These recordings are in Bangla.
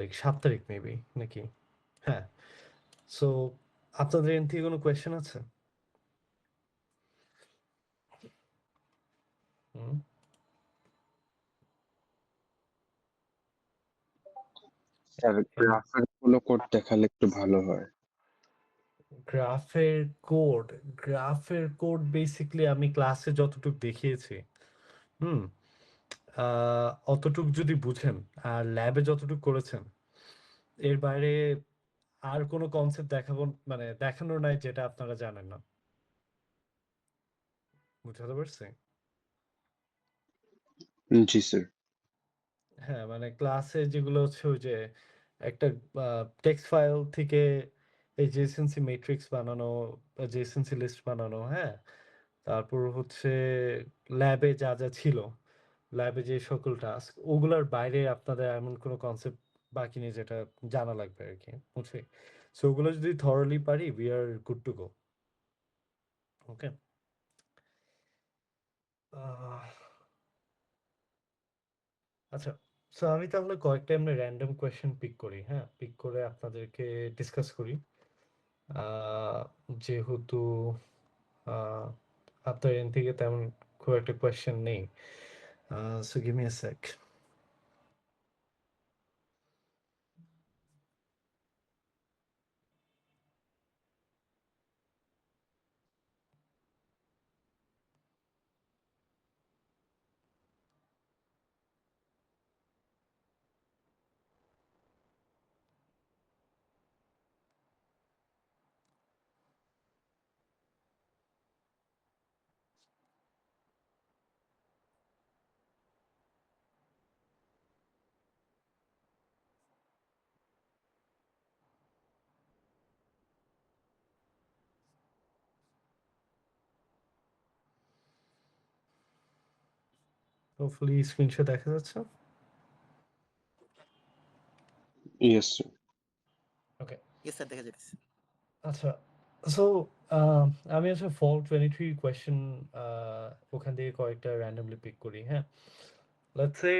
লাইক ৭ তারিখ মেবি নাকি? হ্যাঁ। সো আপনাদের এন্ড থেকে কোনো কোয়েশ্চেন আছে? হুম। স্যার গ্রাফের কোনো কোড দেখালে একটু ভালো হয়। গ্রাফের কোড, গ্রাফের কোড বেসিক্যালি আমি ক্লাসে যতটুকু দেখিয়েছি, হুম? অতটুক যদি বুঝেন আর ল্যাবে যতটুকু করেছেন, এর বাইরে আর কোনো কনসেপ্ট দেখাবো মানে দেখানোর নাই যেটা আপনারা জানেন না। বুঝাতে পারছি? জি স্যার। হ্যাঁ, মানে ক্লাসে যেগুলো হচ্ছে ওই যে একটা টেক্সট ফাইল থেকে এই জেএসএনসি ম্যাট্রিক্স বানানো, জেএসএনসি লিস্ট বানানো, হ্যাঁ? তারপর হচ্ছে ল্যাবে যা, যা ছিল, ল্যাবে যে সকল টাস্ক, ওগুলার বাইরে আপনাদের এমন কোনো কনসেপ্ট বাকি নেই যেটা জানা লাগবে আরকি। বুঝছি? সো ওগুলো যদি থরলি পারি, we are good to go. ওকে? আহ আচ্ছা। সো আমি তাহলে কয়েকটা এমনি র‍্যান্ডম কোয়েশ্চেন পিক করি, হ্যাঁ? পিক করে আপনাদেরকে ডিসকাস করি। আ যেহেতু আ আপনার এন্ড থেকে তেমন খুব একটা কোয়েশ্চেন নেই। So give me a sec. Hopefully screenshot দেখা যাচ্ছে? Yes sir. Okay. Yes sir, দেখা যাচ্ছে। আচ্ছা। সো আমি আসলে ফল 23 কোয়েশ্চেন আ ওখান থেকে কয়েকটা র‍্যান্ডমলি পিক করি, হ্যাঁ? লেটস সে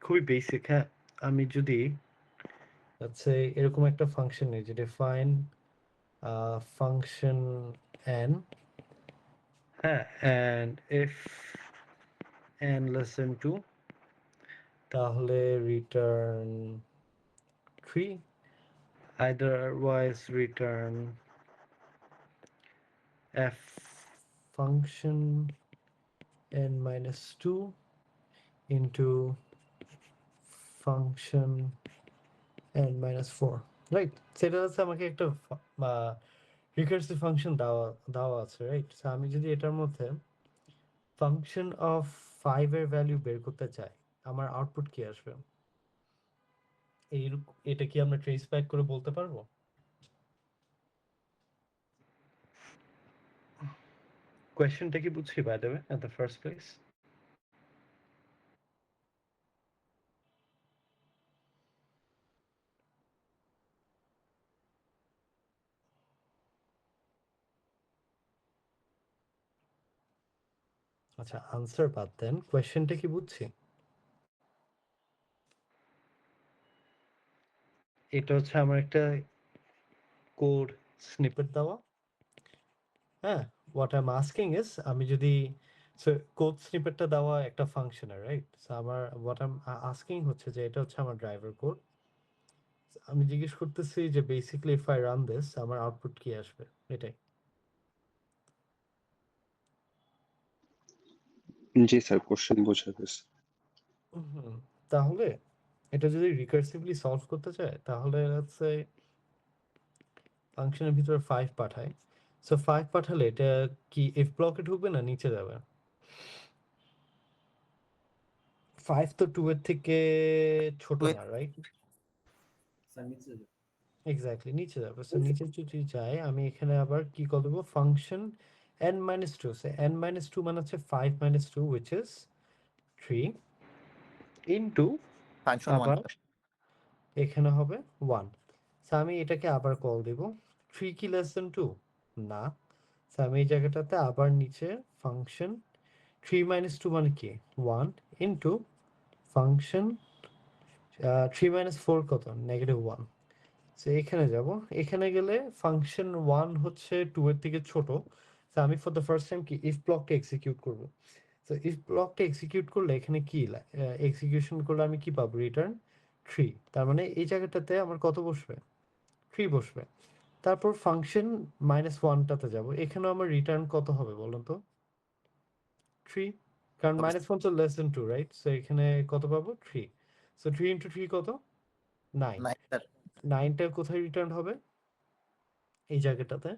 খুবই বেসিক, হ্যাঁ? আমি যদি লেটস সে এরকম একটা ফাংশন নেই যে ডিফাইন ফাংশন n, হ্যাঁ? And if n less than 2 তাহলে return 3, otherwise return f function n minus 2 into function n minus 4, right? সেটা হচ্ছে আমাকে একটা রিকার্সিভ ফাংশন দেওয়া দেওয়া আছে, রাইট? সো আমি যদি এটার মধ্যে ফাংশন অফ 5 এর ভ্যালু বের করতে চাই, আমার আউটপুট কি আসবে? এটা কি আমরা ট্রেস ব্যাক করে বলতে পারবো? কোয়েশ্চেনটা কি বুঝছি by the way at the first place? আচ্ছা, আনসার বাদ দেন, কোয়েশ্চেনটা কি বুঝছি? এটা হচ্ছে আমার একটা কোড স্নিপেট দেওয়া, হ্যাঁ? What I am asking is আমি যদি সো কোড স্নিপেটটা দেওয়া একটা ফাংশনের, রাইট? সো আমার হোয়াট আই এম আস্কিং হচ্ছে যে এটা হচ্ছে আমার ড্রাইভার কোড। আমি জিজ্ঞেস করতেছি যে basically if I run this আমার আউটপুট কি আসবে? এটাই। জি স্যার, কোশ্চেন বোঝা গেছে। হুম, তাহলে এটা যদি রিকার্সিভলি সলভ করতে চায় তাহলে লেটস সে ফাংশনের ভিতরে 5 পাঠায়। সো 5 পাঠালে এটা কি ইফ ব্লকে ঢুকবে না নিচে যাবে? 5 তো 2 এর থেকে ছোট না, রাইট? স্যার নিচে যাবে। এক্স্যাক্টলি নিচে যাবে। সো নিচে যদি যাই আমি এখানে আবার কি কল দেবো? Function n minus 2, so n minus 2 মানে হচ্ছে 5 minus 2 which is 3 into function 1 আবার হবে। এখানে হবে 1। সো আমি এটাকে আবার কল দেব। 3 কি লেস দ্যান 2? না। সো আমি এই জায়গাটাতে আবার নিচে ফাংশন 3 minus 2 মানে কি? 1 into ফাংশন 3 মাইনাস 4 কত? -1। সো এখানে যাব, এখানে গেলে ফাংশন 1 হচ্ছে 2 এর থেকে ছোট। তো আমি ফর দ্য ফার্স্ট টাইম কি ইফ ব্লকটা এক্সিকিউট করব। তো ইফ ব্লকটা এক্সিকিউট করলে এখানে কি এক্সিকিউশন করলে আমি কি পাবো? রিটার্ন 3। তার মানে এই জায়গাটাতে আমার কত বসবে? 3 বসবে। তারপর ফাংশন -1টাতে যাব, এখানেও আমার রিটার্ন কত হবে বলুন তো? 3, কারণ হবে -1 তো লেস দেন 2, রাইট? সো এখানে কত পাবো? 3। সো 3 ইন্টু 3 কত? 9। 9 স্যার। 9টা কোথায় রিটার্ন হবে? এই জায়গাটাতে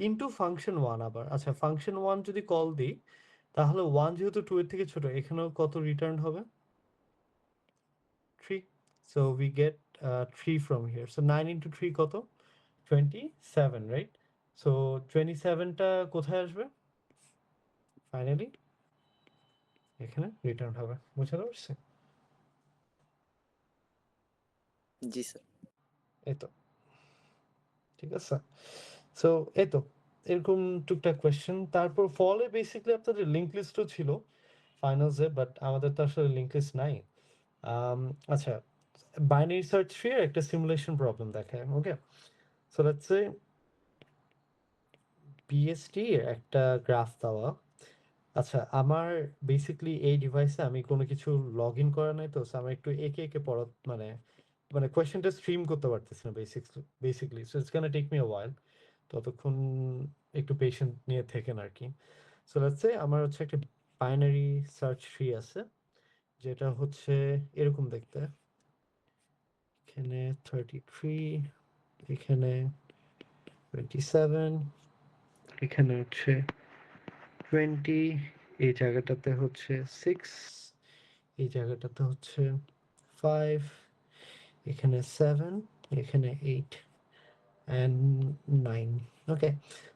ইনটু ফাংশন 1 আবার। আচ্ছা, ফাংশন 1 যদি কল দিই, তাহলে 1 যেহেতু 2 এর থেকে ছোট, এখানেও কত রিটার্ন হবে? 3। So we get 3 from here. So 9 into 3 কত? 27, right? So 27টা কোথায় আসবে? ফাইনালি এখানে রিটার্ন হবে। বুঝতে পারছি? জি স্যার। এই তো, ঠিক আছে। সো এই তো এরকম টুকটাক কোয়েশ্চেন। তারপর ফলে বেসিক্যালি আপনাদের লিঙ্ক লিস্টও ছিল ফাইনালসে, বাট আমাদের তো আসলে লিঙ্ক লিস্ট নাই। আচ্ছা, বাইনারি সার্চ ট্রি এর একটা সিমুলেশন প্রবলেম দেখায়। ওকে, সো লেটস সে বিএসটি এর একটা গ্রাফ দেওয়া। আচ্ছা, আমার বেসিক্যালি এই ডিভাইসে আমি কোনো কিছু লগ ইন করা নাই, তো আমার একটু একে একে পড়া মানে মানে কোয়েশ্চেনটা স্ট্রিম করতে পারতেছি না basically. So it's gonna take me a while. ততক্ষণ একটু পেশেন্ট নিয়ে থেকেন আর কি। সো লেটস সে আমার হচ্ছে একটা বাইনারি সার্চ ট্রি আছে, যেটা হচ্ছে এরকম দেখতে। এখানে 33, এখানে 27, এখানে হচ্ছে 20, এই জায়গাটাতে হচ্ছে 6, এই জায়গাটাতে হচ্ছে 5, এখানে 7, এখানে 8 and 9। Okay,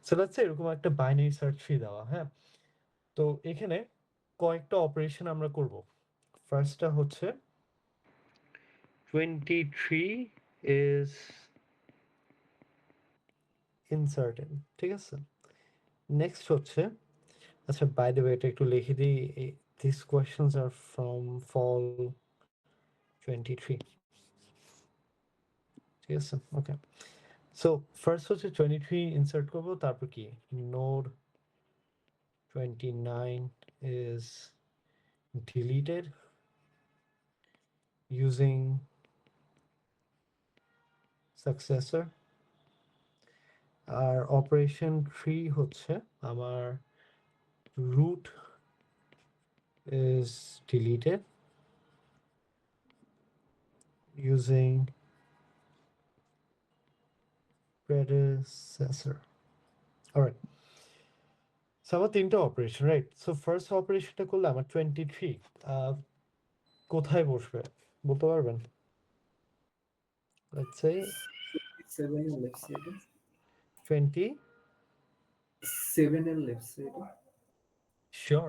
so let's say এরকম একটা বাইনারি সার্চ ট্রি দেওয়া। হ্যাঁ, তো এখানে কয়েকটা অপারেশন আমরা করব। ফার্স্টটা হচ্ছে 23 is inserted, ঠিক আছে? নেক্সট হচ্ছে, আচ্ছা বাই দ্য ওয়ে এটা একটু লিখে দিই, দিস কোয়েশ্চেনস আর ফ্রম ফল 23, ঠিক আছে? ওকে, সো ফার্স্ট হচ্ছে 23 ইনসার্ট করব, তারপর কি node 29 is deleted using successor। আর অপারেশন 3 হচ্ছে আমার root is deleted using predecessor। Alright, so আমার তিনটা অপারেশন, রাইট? সো ফার্স্ট অপারেশনটা করলে আমার 23 কোথায় বসবে বলতে পারবেন? লেটস সে 7 এর লেফট সাইডে 20। 7 এর লেফট সাইডে শিওর,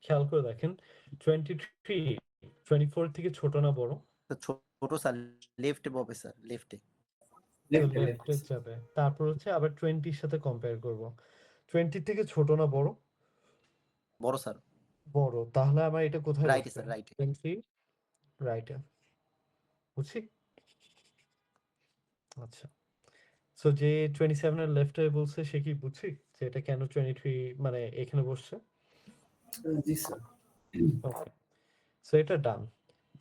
খেয়াল করে দেখেন 23 24 থেকে ছোট না বড়? তো ছোট স্যার, লেফটে পাবে স্যার, লেফটে। লেফট লেফটে যাবে, তারপর হচ্ছে আবার 20 এর সাথে কম্পেয়ার করব। 20 থেকে ছোট না বড়? বড় স্যার। বড়, তাহলে আমার এটা কোথায় রাইটে বসবে? স্যার, রাইটে। 20 রাইটে। বুঝছি? আচ্ছা, সো যে 27 এর লেফটে বলছে সে কি বুঝছি যে এটা কেন 23 মানে এখানে বসছে? জি স্যার। ওকে, সো এটা ডান।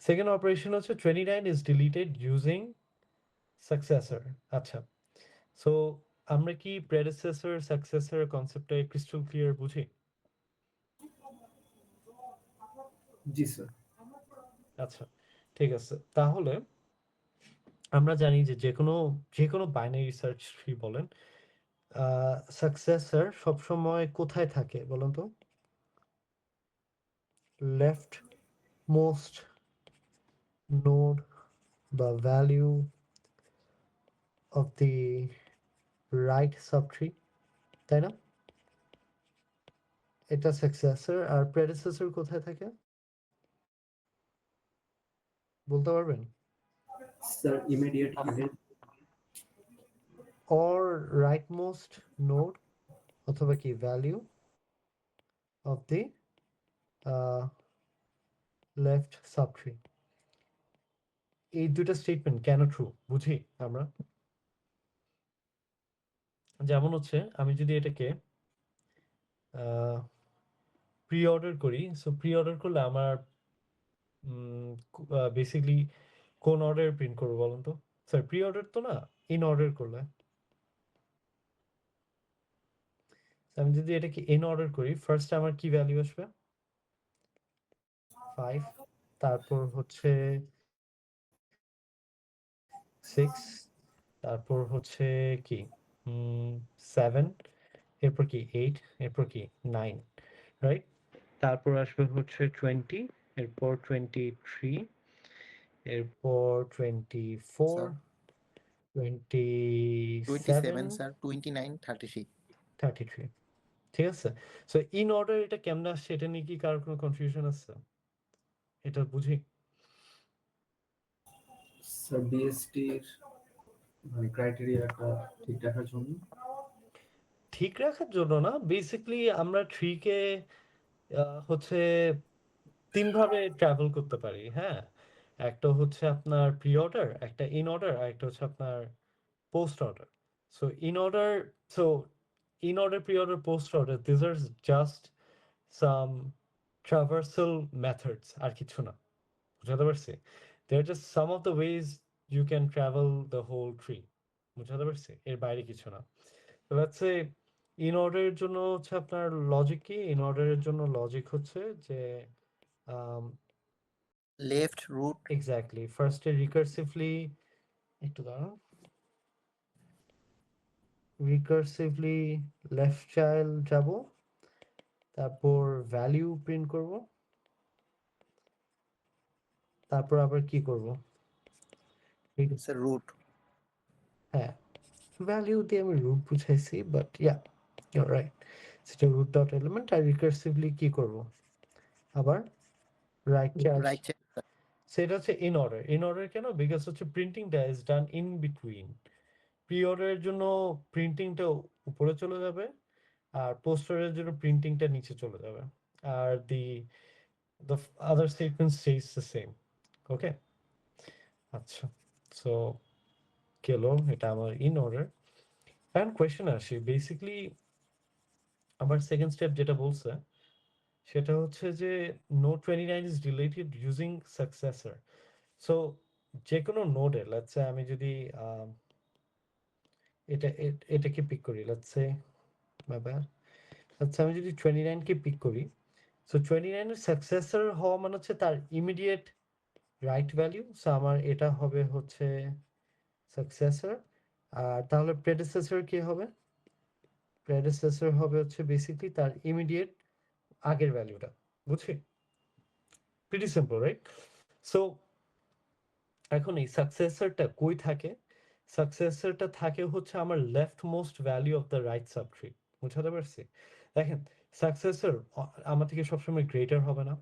সেকেন্ড অপারেশন হচ্ছে 29 is deleted using successor। আচ্ছা, সো আমরা কি predecessor successor কনসেপ্টটা ক্রিস্টাল ক্লিয়ার বুঝি? জি স্যার। আচ্ছা, ঠিক আছে। তাহলে আমরা জানি যে যে কোনো বাইনারি সার্চ ট্রি বলেন, সাকসেসর সবসময় কোথায় থাকে বলুন তো? লেফট মোস্ট নোড বা value of the right subtree, তাই না? এটা সাকসেসর। আর প্রেডেসেসর কোথায় থাকে বলতে পারবেন? Sir immediate event or right most node অথবা কি value of the left subtree. এই দুটো স্টেটমেন্ট কেন ট্রু বুঝি আমরা। যেমন হচ্ছে আমি যদি এটাকে প্রি অর্ডার করি, সো প্রি অর্ডার করলে আমার বেসিকলি কোন অর্ডারে প্রিন্ট করবো বলুন তো? স্যার প্রি অর্ডার তো না, ইন অর্ডার করলে। আমি যদি এটাকে ইন অর্ডার করি, ফার্স্ট আমার কি ভ্যালু আসবে? 5, তারপর হচ্ছে 6, তারপর হচ্ছে কি 7, এরপর কি 8, এরপর কি 9, রাইট? তারপর আসবে হচ্ছে 20, এরপর 23, এরপর 24, স্যার 27, 27 স্যার 29 33 33। ঠিক আছে? সো ইন অর্ডার এটা কেমনে আসছে এটা নিয়ে কি কারোর কোনো কনফিউশন আছে? এটা বুঝি। স্যার বিএসটির মানে ক্রাইটেরিয়াটা ঠিক রাখার জন্য। ঠিক রাখার জন্য না, বেসিক্যালি আমরা 3 কে হচ্ছে 3 ভাবে ট্রাভেল করতে পারি, হ্যাঁ? একটা হচ্ছে আপনার প্রি অর্ডার, একটা ইন অর্ডার, আর একটা হচ্ছে আপনার post order. So in order, so in order, pre order, post order, this are just some traversal methods, আর কিছু না। বুঝাতে পারছি? They are just some of the ways you can travel the whole tree. বুঝাতে পারছি? এর বাইরে কিছু না। তো লেটস সে ইন অর্ডারের জন্য হচ্ছে আপনার লজিক কি? ইন অর্ডারের জন্য লজিক হচ্ছে যে লেফট রুট এক্স্যাক্টলি ফার্স্টে রিকার্সিভলি, একটু দাঁড়ান, রিকার্সিভলি লেফট চাইল্ড যাব, তারপর ভ্যালিউ প্রিন্ট করব, তারপর আবার কি করব? স্যার রুট হ্যাঁ, ভ্যালিউ দিয়ে আমি রুট বুঝাইছি, but yeah you are right, সেটা রুট ডট এলিমেন্ট। আর রিকার্সিভলি কি করব? আবার রাইট চাইল্ড। রাইট সেটা হচ্ছে ইন অর্ডার। ইন অর্ডার কেন? বিকজ হচ্ছে প্রিন্টিংটা ইজ ডান ইন বিটুইন। প্রি অর্ডারের জন্য প্রিন্টিংটা উপরে চলে যাবে, আর পোস্ট অর্ডারের জন্য প্রিন্টিংটা নিচে চলে যাবে। আর the other statement stays the same. ওকে, আচ্ছা, সো গেল এটা আমার ইন অর্ডার। এখন কোয়েশ্চেন আসি, বেসিক্যালি আমার সেকেন্ড স্টেপ যেটা বলছে সেটা হচ্ছে যে node 29 is deleted using successor. So যে কোনো নোডে লেটস সে আমি যদি এটাকে পিক করি, লেটস সে আচ্ছা আমি যদি 29 কে পিক করি, সো 29 এর সাকসেসর হওয়া মানে হচ্ছে তার ইমিডিয়েট রাইট ভ্যালু। সো আমার এটা হবে হচ্ছে সাকসেসর। আর তাহলে প্রেডেসেসর কি হবে? প্রেডেসেসর হবে হচ্ছে বেসিক্যালি তার ইমিডিয়েট আগের ভ্যালুটা। বুঝছি? Pretty simple, right? সো এখন এই সাকসেসরটা কই থাকে? সাকসেসরটা থাকে হচ্ছে আমার left most value of the right subtree. বুঝাতে পারছি? দেখেন, সাকসেসর আমার থেকে সবসময় গ্রেটার হবে না।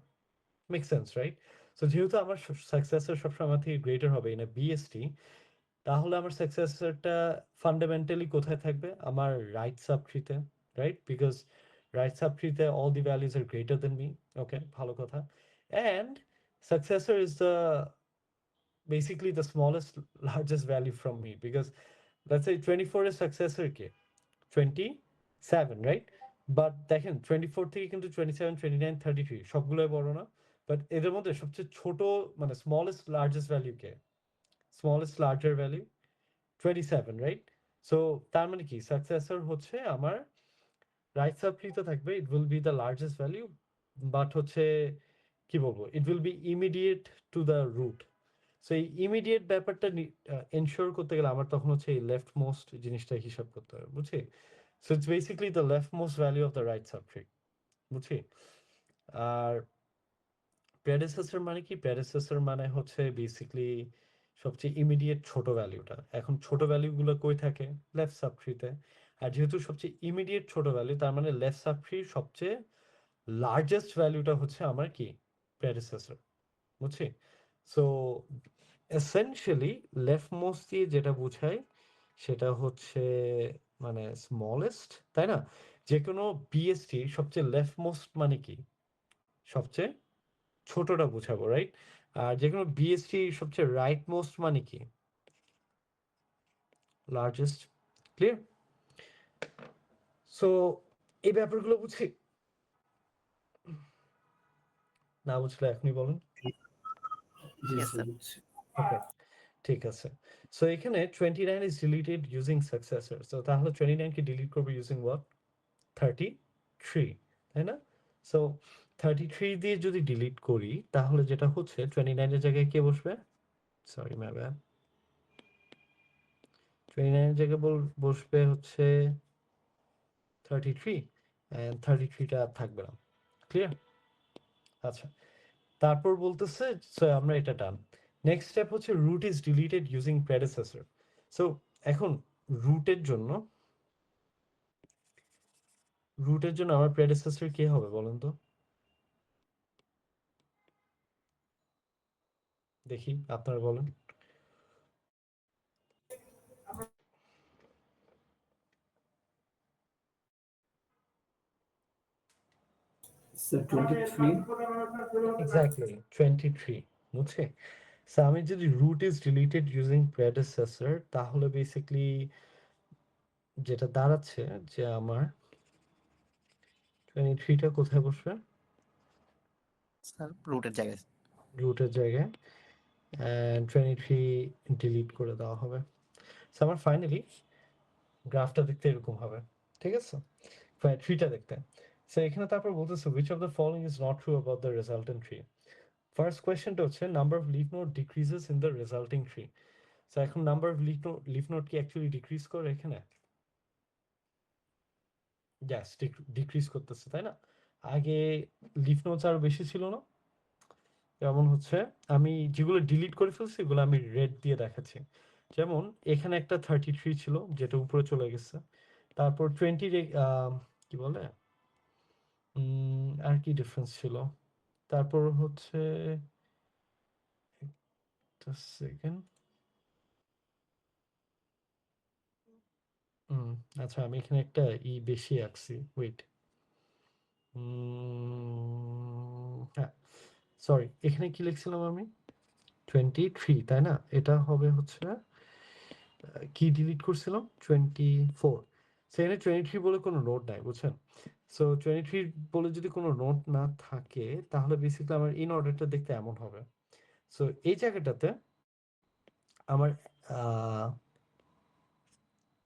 Make sense, right? সো যেহেতু আমার সাকসেসর সবসময় আমার থেকে গ্রেটার হবে ইন এ বিএসটি, তাহলে আমার সাকসেসরটা ফান্ডামেন্টালি কোথায় থাকবে? আমার রাইট সাবট্রিতে, রাইট? বিকজ রাইট সাবট্রিতে all the values are greater than me. Okay, ভালো কথা। And successor is the basically the smallest largest value from me, because let's say 24 এর successor কে 27, right? বাট দেখেন 24 থেকে কিন্তু 27, 29, 33 সবগুলোই বড় না, বাট এদের মধ্যে সবচেয়ে ছোট মানে স্মলেস্ট লার্জেস্ট ভ্যালু কে? Smallest larger value 27, right? So তার মানে কি সাকসেসর হচ্ছে আমার রাইট সাবট্রিতে থাকবে, it will be the largest value, but হচ্ছে কি বলবো, it will be immediate to the root. So এই ইমিডিয়েট ব্যাপারটা এনশিওর করতে গেলে আমার তখন হচ্ছে এই লেফট মোস্ট জিনিসটা হিসাব করতে হবে, বুঝছি? So it's basically the left most value of the right subtree, বুঝছি? আর প্রেডেসেসর মানে কি? প্রেডেসেসর মানে হচ্ছে বেসিক্যালি সবচেয়ে ইমিডিয়েট ছোট ভ্যালুটা। এখন ছোট ভ্যালুগুলো কই থাকে? লেফট সাবট্রিতে। আর যেহেতু সবচেয়ে ইমিডিয়েট ছোট ভ্যালু, তার মানে লেফট সাবট্রির সবচেয়ে লার্জেস্ট ভ্যালুটা হচ্ছে আমার কি? প্রেডেসেসর, বুঝছি? সো এসেনশিয়ালি লেফট মোস্ট দিয়ে যেটা বোঝায় সেটা হচ্ছে মানে স্মলেস্ট, তাই না? যে কোনো বিএসটি সবচেয়ে লেফট মোস্ট মানে কি? সবচেয়ে ছোটটা বোঝাবো, রাইট? আর যে কোনো বিএসটি সবচেয়ে রাইট মোস্ট মানে কি? লার্জেস্ট। ক্লিয়ার? সো এই ব্যাপারগুলো বুঝি না, বুঝলে এখনই বলেন। জি Yes, স্যার sir. বুঝছি। ওকে, ঠিক আছে। সো এখানে 29 is deleted using successor, so তাহলে 29 কে ডিলিট করবো ইউজিং what? 33, তাই না? সো 33 দিয়ে যদি ডিলিট করি তাহলে যেটা হচ্ছে 29 এর জায়গায় কে বসবে? সরি মাই ব্যাড, 29 এর জায়গায় বসবে হচ্ছে 33, এন্ড 33টা আর থাকবে না। ক্লিয়ার? আচ্ছা, তারপর বলতেছে সো আমরা এটা ডান। নেক্সট স্টেপ হচ্ছে root is deleted using predecessor. So এখন রুটের জন্য আমার প্রেডেসেসর কে হবে বলেন তো? দেখি আপনারা বলেন। স্যার 23। এক্স্যাক্টলি 23, বুঝছে? সো আমি যদি রুট ইজ ডিলিটেড ইউজিং প্রেডেসেসর তাহলে বেসিক্যালি যেটা দাঁড়াচ্ছে যে আমার 23টা কোথায় বসবে? Sir, রুটের জায়গায়। রুটের জায়গায়, এন্ড 23 ডিলিট করে দেওয়া হবে। সো আমার ফাইনালি গ্রাফটা দেখতে এরকম হবে, ঠিক আছে? 3টা দেখতে। সো এখানে তারপর বলতেছে which of the following is not true about the resultant tree. First কোয়েশ্চেনটা হচ্ছে number of leaf node decreases in the resulting tree. So এখন নাম্বার অফ লিফ নোড কি অ্যাকচুয়ালি ডিক্রিজ করে এখানে? ইয়াস, ডিক্রিজ করতেছে, তাই না? আগে লিফ নোডস আরো বেশি ছিল না? যেমন হচ্ছে আমি যেগুলো ডিলিট করে ফেলছি এগুলো আমি রেড দিয়ে দেখাচ্ছি। যেমন এখানে একটা 33 ছিল যেটা উপরে চলে গেছে, তারপর 20 কি বলে আর কি ডিফারেন্স ছিল, তারপর হচ্ছে একটা সেকেন্ড। আচ্ছা আমি এখানে একটা বেশি আঁকছি, ওয়েট। হ্যাঁ, সরি, এখানে কি লিখছিলাম আমি? 23, তাই না? এটা হবে হচ্ছে কি ডিলিট করছিলাম? 24। সেখানে 23 বলে কোনো নোট নাই, বুঝছেন? সো 23 বলে যদি কোনো নোট না থাকে তাহলে বেসিক্যালি আমার ইন অর্ডারটা দেখতে এমন হবে। সো এই জায়গাটাতে আমার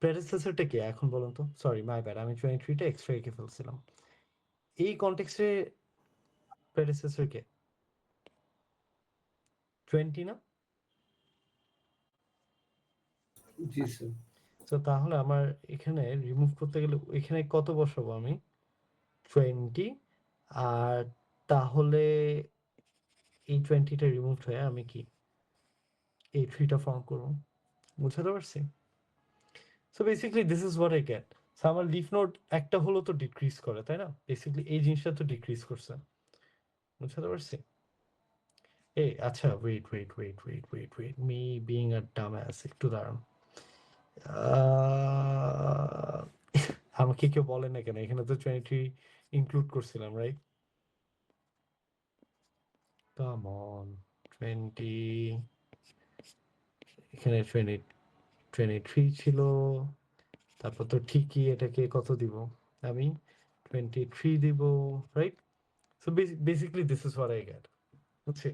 প্রেডেসেসরটা কে এখন বলুন তো? সরি মাই ব্যাড, আমি 23টা এক্সট্রা রেখে ফেলছিলাম। এই কনটেক্সটে প্রেডেসেসর কে? 20 না? জি স্যার। তো তাহলে আমার এখানে রিমুভ করতে গেলে এখানে কত বসাবো আমি? 20। আর তাহলে এই 20টা রিমুভ হয়ে আমি কি এই 3টা ফর্ম করবো? বুঝতে পারছি? So basically this is what I get. So আমার লিফ নোড একটা হলো তো ডিক্রিজ করে, তাই না? বেসিক্যালি এই জিনিসটা তো ডিক্রিজ করছে, বুঝতে পারছি? এই আচ্ছা, ওয়েট মি বিইং আ ডাম অ্যাস, একটু দাঁড়ান। আহ, আমাকে কেউ বলে না কেন এখানে তো 23 ইনক্লুড করছিলাম, রাইট? কাম অন, 20, এখানে 23 ছিল, তারপর তো ঠিকই এটাকে কত দিব আমি? 23 দিব, right? So basically this is what I get, বুঝছি?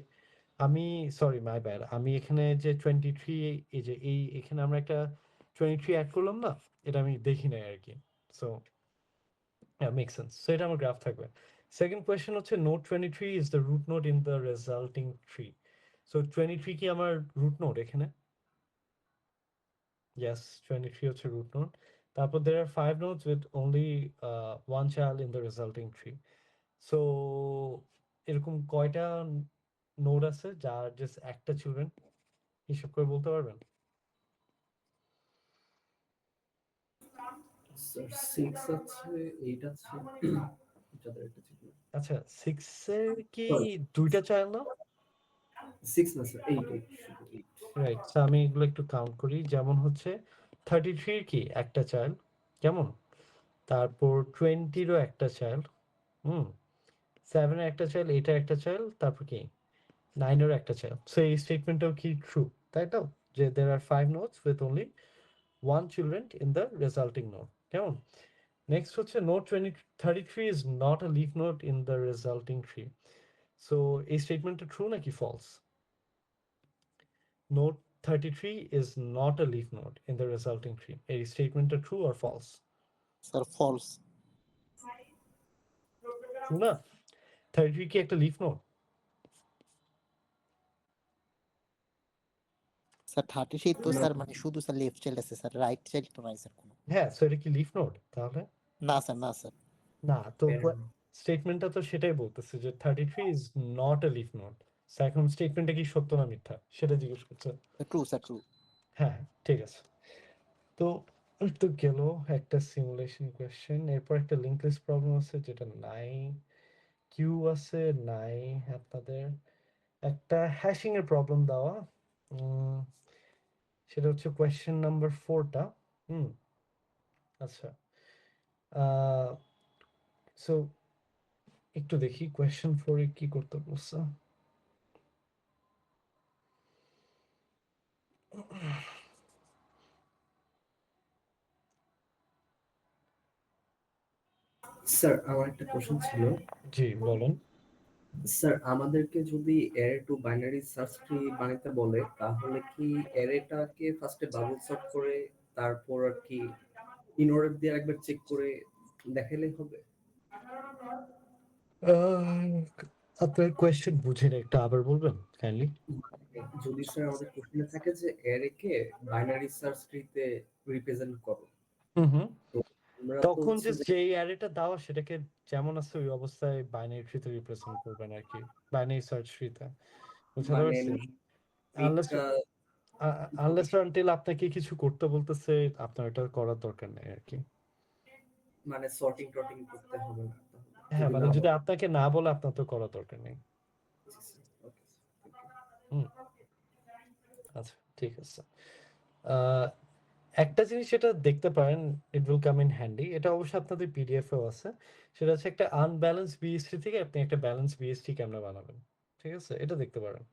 আমি সরি মাই ব্যাড, আমি এখানে যে 23, এই যে এখানে আমরা একটা 23 অ্যাড করলাম না, এটা আমি দেখি নাই আর কি। So make sense. সো এটা আমার গ্রাফ থাকবে। সেকেন্ড কোয়েশ্চেন হচ্ছে node 23 is the root node in the resulting tree. So 23 কি আমার রুট নোড এখানে? Yes, 23 হচ্ছে root node. তারপর there are 5 nodes with only one child in the resulting tree. So এরকম কয়টা নোড আছে যার জাস্ট একটা চিলড্রেন? হিসাব করে বলতে পারবেন? স্যার 6 আছে, 8 আছে, এটাদের একটা ছিল। আচ্ছা, 6 এর কি Sorry, দুইটা চাইল্ড না? 6 না স্যার, 8 শুধু 8। রাইট, সো আমি এগুলো একটু কাউন্ট করি। যেমন হচ্ছে 33 এর কি একটা চাইল্ড, কেমন? তারপর 20 এরও একটা চাইল্ড, 7 এর একটা চাইল্ড, 8 এর একটা চাইল্ড, তারপর কি 9 এর একটা চাইল্ড। সো এই স্টেটমেন্টটাও কি ট্রু, তাই তো? যে there are 5 nodes with only 1 children in the resulting node, কেমন? নেক্সট হচ্ছে node 33 is not a leaf node in the resulting tree. So এই স্টেটমেন্টটা ট্রু নাকি false? Node 33 is not a leaf node in the resulting tree. এই স্টেটমেন্টটা true or false? Sir false. True না? 33 কি একটা লিফ নোড? স্যার 36 তো স্যার মানে শুধু স্যার লেফট চাইল্ড আছে স্যার, রাইট চাইল্ড তো নাই স্যার কোনো। হ্যাঁ, সো এটা কি লিফ নোড তাহলে? না স্যার, না স্যার। না, তো স্টেটমেন্টটা তো সেটাই বলতেছে যে 33 is not a leaf node. So এখন স্টেটমেন্টটা কি সত্য না মিথ্যা সেটা জিজ্ঞেস করছে। True sir, true. হ্যাঁ, ঠিক আছে। তো তো গেল একটা সিমুলেশন কোয়েশ্চেন, এরপর একটা লিঙ্ক লিস্ট প্রবলেম আছে যেটা নাই, কিউ আছে নাই আপনাদের, একটা হ্যাশিং এর প্রবলেম দেওয়া, সেটা হচ্ছে কোয়েশ্চেন নাম্বার 4টা। আচ্ছা, সো একটু দেখি কোয়েশ্চেন 4 কি করতে বলছে। স্যার আমার একটা কোশ্চেন ছিল। জি বলেন। স্যার আমাদেরকে যদি array two binary search tree বানাতে বলে তাহলে কি অ্যারেটাকে ফার্স্টে বাবল সর্ট করে তারপর আর কি ইন অর্ডার দিয়ে একবার চেক করে দেখাইলেই হবে? আপনার কোয়েশ্চেন বুঝেন একটু আবার বলবেন কাইন্ডলি? যদি স্যার আমাদের কোশ্চেনে থাকে যে অ্যারে কে বাইনারি সার্চ ট্রিতে রিপ্রেজেন্ট করো, হুম। তো আমরা তো তখন হচ্ছে যে যে যেই অ্যারেটা দেওয়া সেটাকে যেমন আছে ওই অবস্থায় বাইনারি ট্রিতে রিপ্রেজেন্ট করবেন আর কি, বাইনারি সার্চ ট্রিতে, বুঝতে মানে পারছেন? আনলেস এইটা আনলেস আনটিল আপনাকে কিছু করতে বলতেছে, আপনার এটা করার দরকার নেই আর কি। মানে সর্টিং টর্টিং করতে হবে না তাহলে, হ্যাঁ, যদি মানে না যদি বলে। আপনাকে না বলে আপনার তো করার দরকার নেই। ওকে। হুম, আচ্ছা ঠিক আছে। আহ, একটা জিনিস যেটা দেখতে পারেন, it will come in handy, এটা অবশ্যই আপনাদের পিডিএফেও আছে, সেটা হচ্ছে একটা আনব্যালেন্স বিএসটি থেকে আপনি একটা ব্যালেন্স বিএসটি কেমনে বানাবেন, ঠিক আছে? এটা দেখতে পারেন,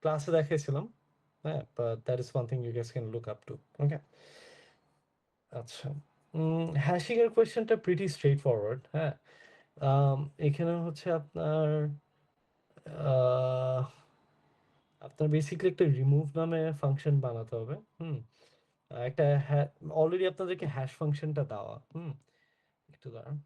ক্লাসে দেখাইছিলাম। হ্যাঁ, but that is one thing you guys can look up to. Okay, আচ্ছা, হ্যাশিং এর কোয়েশ্চেনটা প্রিটি স্ট্রেট ফরওয়ার্ড। হ্যাঁ, এখানে হচ্ছে আহ, আপনার বেসিক্যালি একটা রিমুভ নামে ফাংশন বানাতে হবে। একটা অলরেডি আপনাদেরকে হ্যাশ ফাংশনটা দেওয়া। একটু দাঁড়ান।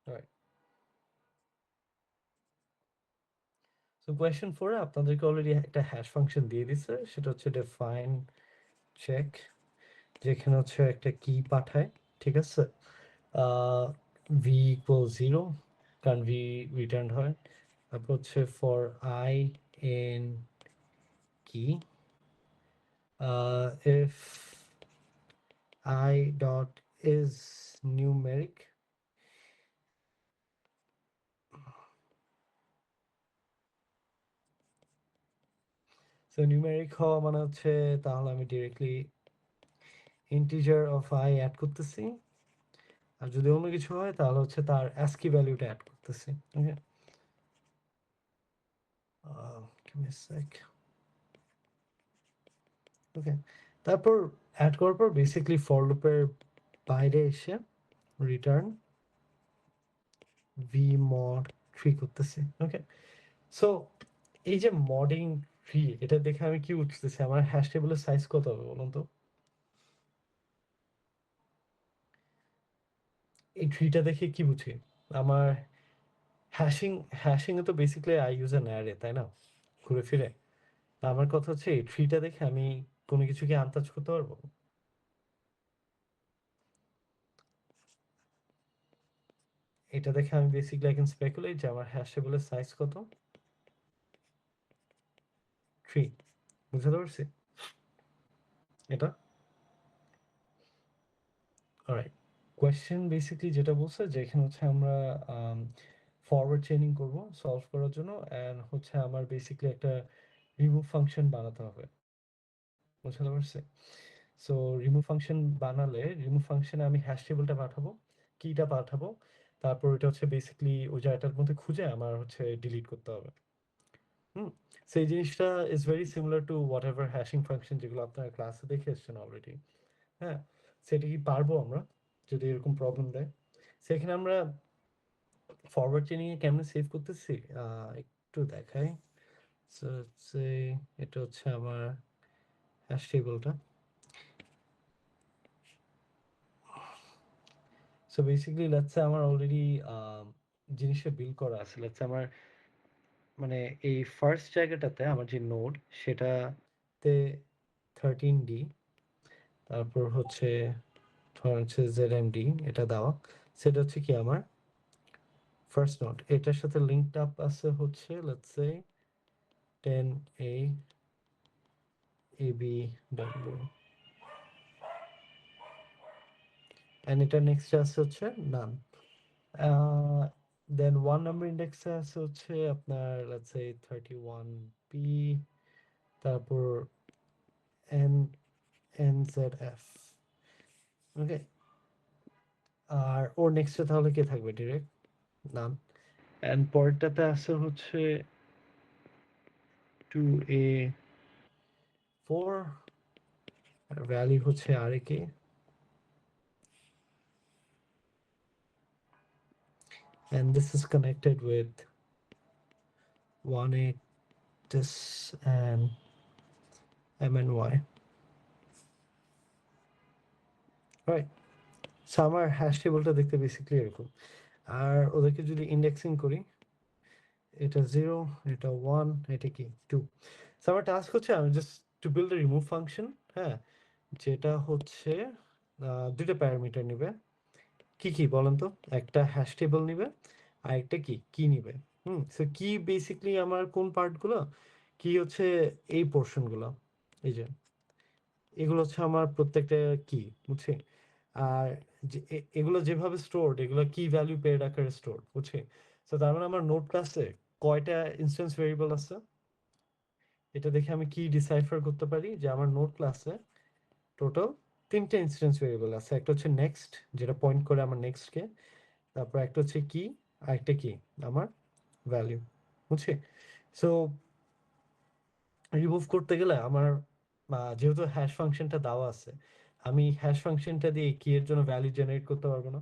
রাইট, সো কোয়েশ্চেন 4 এ আপনাদেরকে অলরেডি একটা হ্যাশ ফাংশন দিয়ে দিছে, সেটা হচ্ছে ডিফাইন চেক, যেখানে হচ্ছে একটা কি পাঠায়, ঠিক আছে? ভি ইকুয়াল 0, কারণ ভি রিটার্ন হয়। তারপর হচ্ছে ফর আই ইন কি, if I dot is numeric, so numeric হওয়া মানে হচ্ছে তাহলে আমি directly integer of I add করতেছি, আর যদি অন্য কিছু হয় তাহলে হচ্ছে তার অ্যাস্কি ভ্যালুটা অ্যাড করতেছি। ওকে, give me a sec. ওকে, তারপর অ্যাড করার পর বেসিক্যালি ফর লুপের বাইরে এসে রিটার্ন ভি মড 3 করতেছি। ওকে, সো এই যে মডিং 3, এটা দেখে আমি কি বুঝতেছি, আমার হ্যাশ টেবিলের সাইজ কত হবে বলুন তো? এই ট্রিটা দেখে কি বুঝি? আমার হ্যাশিং হ্যাশিং এ তো basically I use an array, তাই না? ঘুরে ফিরে আমার কথা হচ্ছে এই ট্রিটা দেখে আমি কোনো কিছুকে আন্দাজ করতে পারবো? এটা দেখে আমি বেসিক্যালি আই ক্যান স্পেকুলেট যে আমার হ্যাশ টেবিলের সাইজ কত, 3। বুঝতে পারছি এটা? অলরাইট, কোয়েশ্চেন বেসিক্যালি যেটা বলছে যে এখানে হচ্ছে আমরা ফরওয়ার্ড চেইনিং করব সলভ করার জন্য, অ্যান্ড হচ্ছে আমার বেসিক্যালি একটা রিমুভ ফাংশন বানাতে হবে। বুঝতে পারছি? সো রিমুভ ফাংশন বানালে রিমুভ ফাংশনে আমি হ্যাশ টেবলটা পাঠাবো, কিটা পাঠাবো, তারপর এটা হচ্ছে বেসিক্যালি ওই জায়গাটার মধ্যে খুঁজে আমার হচ্ছে ডিলিট করতে হবে। সেই জিনিসটা is very similar to what ever hashing function যেগুলো আপনারা ক্লাসে দেখে এসছেন অলরেডি। হ্যাঁ, সেটা কি পারবো আমরা যদি এরকম প্রবলেম দেয়? সেখানে আমরা ফরওয়ার্ড চেইনিং এ কেমনে সেভ করতেছি একটু দেখাই। সো এটা হচ্ছে আমার হ্যাশ টেবলটা। সো বেসিক্যালি লেটস সে আমার অলরেডি জিনিসটা বিল্ড করা আছে। লেটস সে আমার মানে এই ফার্স্ট জায়গাটাতে আমার যে নোড সেটাতে 13D, তারপর হচ্ছে ধরেন হচ্ছে ZMD এটা দেওয়া, সেটা হচ্ছে কি আমার ফার্স্ট নোড। এটার সাথে লিঙ্কড আপ আছে হচ্ছে let's say 10A ABW, and এটা নেক্সট আছে হচ্ছে নাম। দেন 1 নাম্বার ইন্ডেক্সে আছে হচ্ছে আপনার লেটস সে 31P, তারপর NZF। ওকে, আর ওর নেক্সটে তাহলে কে থাকবে? ডিরেক্ট নাম। এন্ড পরেরটাতে আছে হচ্ছে 2A4, আর ভ্যালু হচ্ছে RAK, and this is connected with 1A this and MNY. Right, so আমার হ্যাশ টেবলটা দেখতে বেসিক্যালি এরকম। আর ওদেরকে যদি ইন্ডেক্সিং করি, এটা 0, এটা 1, এটা কি 2। সো আমার টাস্ক হচ্ছে আমি just to build a remove function, হ্যাঁ, যেটা হচ্ছে দুটো প্যারামিটার নিবে। কি কি বলেন তো? একটা হ্যাশ টেবল নিবে আর একটা কি নিবে। সো কি বেসিক্যালি আমার কোন পার্টগুলো, কি হচ্ছে এই পোর্শনগুলো, এই যে এগুলো হচ্ছে আমার প্রত্যেকটা কি, বুঝছি। আর এগুলো যেভাবে স্টোরড, এগুলো কি ভ্যালু পেড আকারে স্টোরড, বুঝছি। তো তার মানে আমার নোট ক্লাসে কয়টা ইনস্ট্যান্স ভেরিয়েবল আছে এটা দেখে আমি কি ডিসাইফার করতে পারি যে আমার নোট ক্লাসে টোটাল 3টে ইনস্ট্যান্স ভেরিয়েবল আছে। একটা হচ্ছে নেক্সট, যেটা পয়েন্ট করে আমার নেক্সটকে, তারপর একটা হচ্ছে কি, আর একটা কি আমার ভ্যালু, বুঝছি। সো রিমুভ করতে গেলে আমার যেহেতু হ্যাশ ফাংশনটা দেওয়া আছে, আমি হ্যাশ ফাংশনটা দিয়ে কি এর জন্য ভ্যালু জেনারেট করতে পারবো না?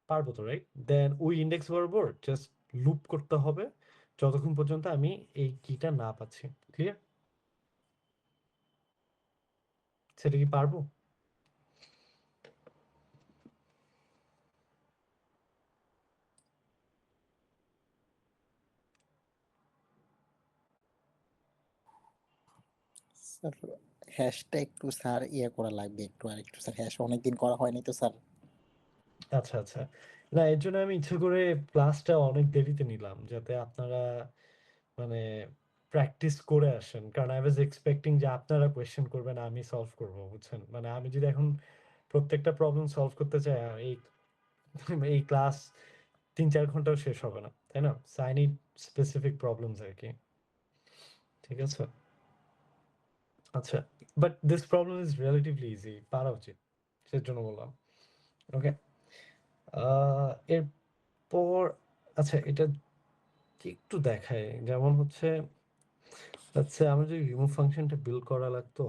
পারবো তো, রাইট? দেন ওই ইন্ডেক্স বরাবর জাস্ট লুপ করতে হবে যতক্ষণ পর্যন্ত আমি এই কিটা না পাচ্ছি। ক্লিয়ার? সেটা কি পারবো? স্যার হ্যাশটা একটু স্যার ইয়ে করা লাগবে, একটু আর একটু স্যার, হ্যাশ অনেকদিন করা হয়নি তো স্যার। আচ্ছা আচ্ছা, না এর জন্য আমি ইচ্ছে করে ক্লাসটা অনেক দেরিতে নিলাম যাতে আপনারা মানে প্র্যাকটিস করে আসেন, কারণ আই ওয়াজ এক্সপেক্টিং যে আপনারা কোয়েশ্চেন করবেন আমি সলভ করব, বুঝছেন। মানে আমি যদি এখন প্রত্যেকটা প্রবলেম সলভ করতে চাই, এই এই ক্লাস 3-4 ঘন্টাও শেষ হবে না, তাই না? So I need specific problems আর কি, ঠিক আছে? আচ্ছা, but this problem is relatively easy, পারা উচিত, সেজন্য বললাম। ওকে, এরপর আচ্ছা এটা কি একটু দেখায়, যেমন হচ্ছে আচ্ছা আমি যদি রিমুভ ফাংশনটা বিল্ড করা লাগতো,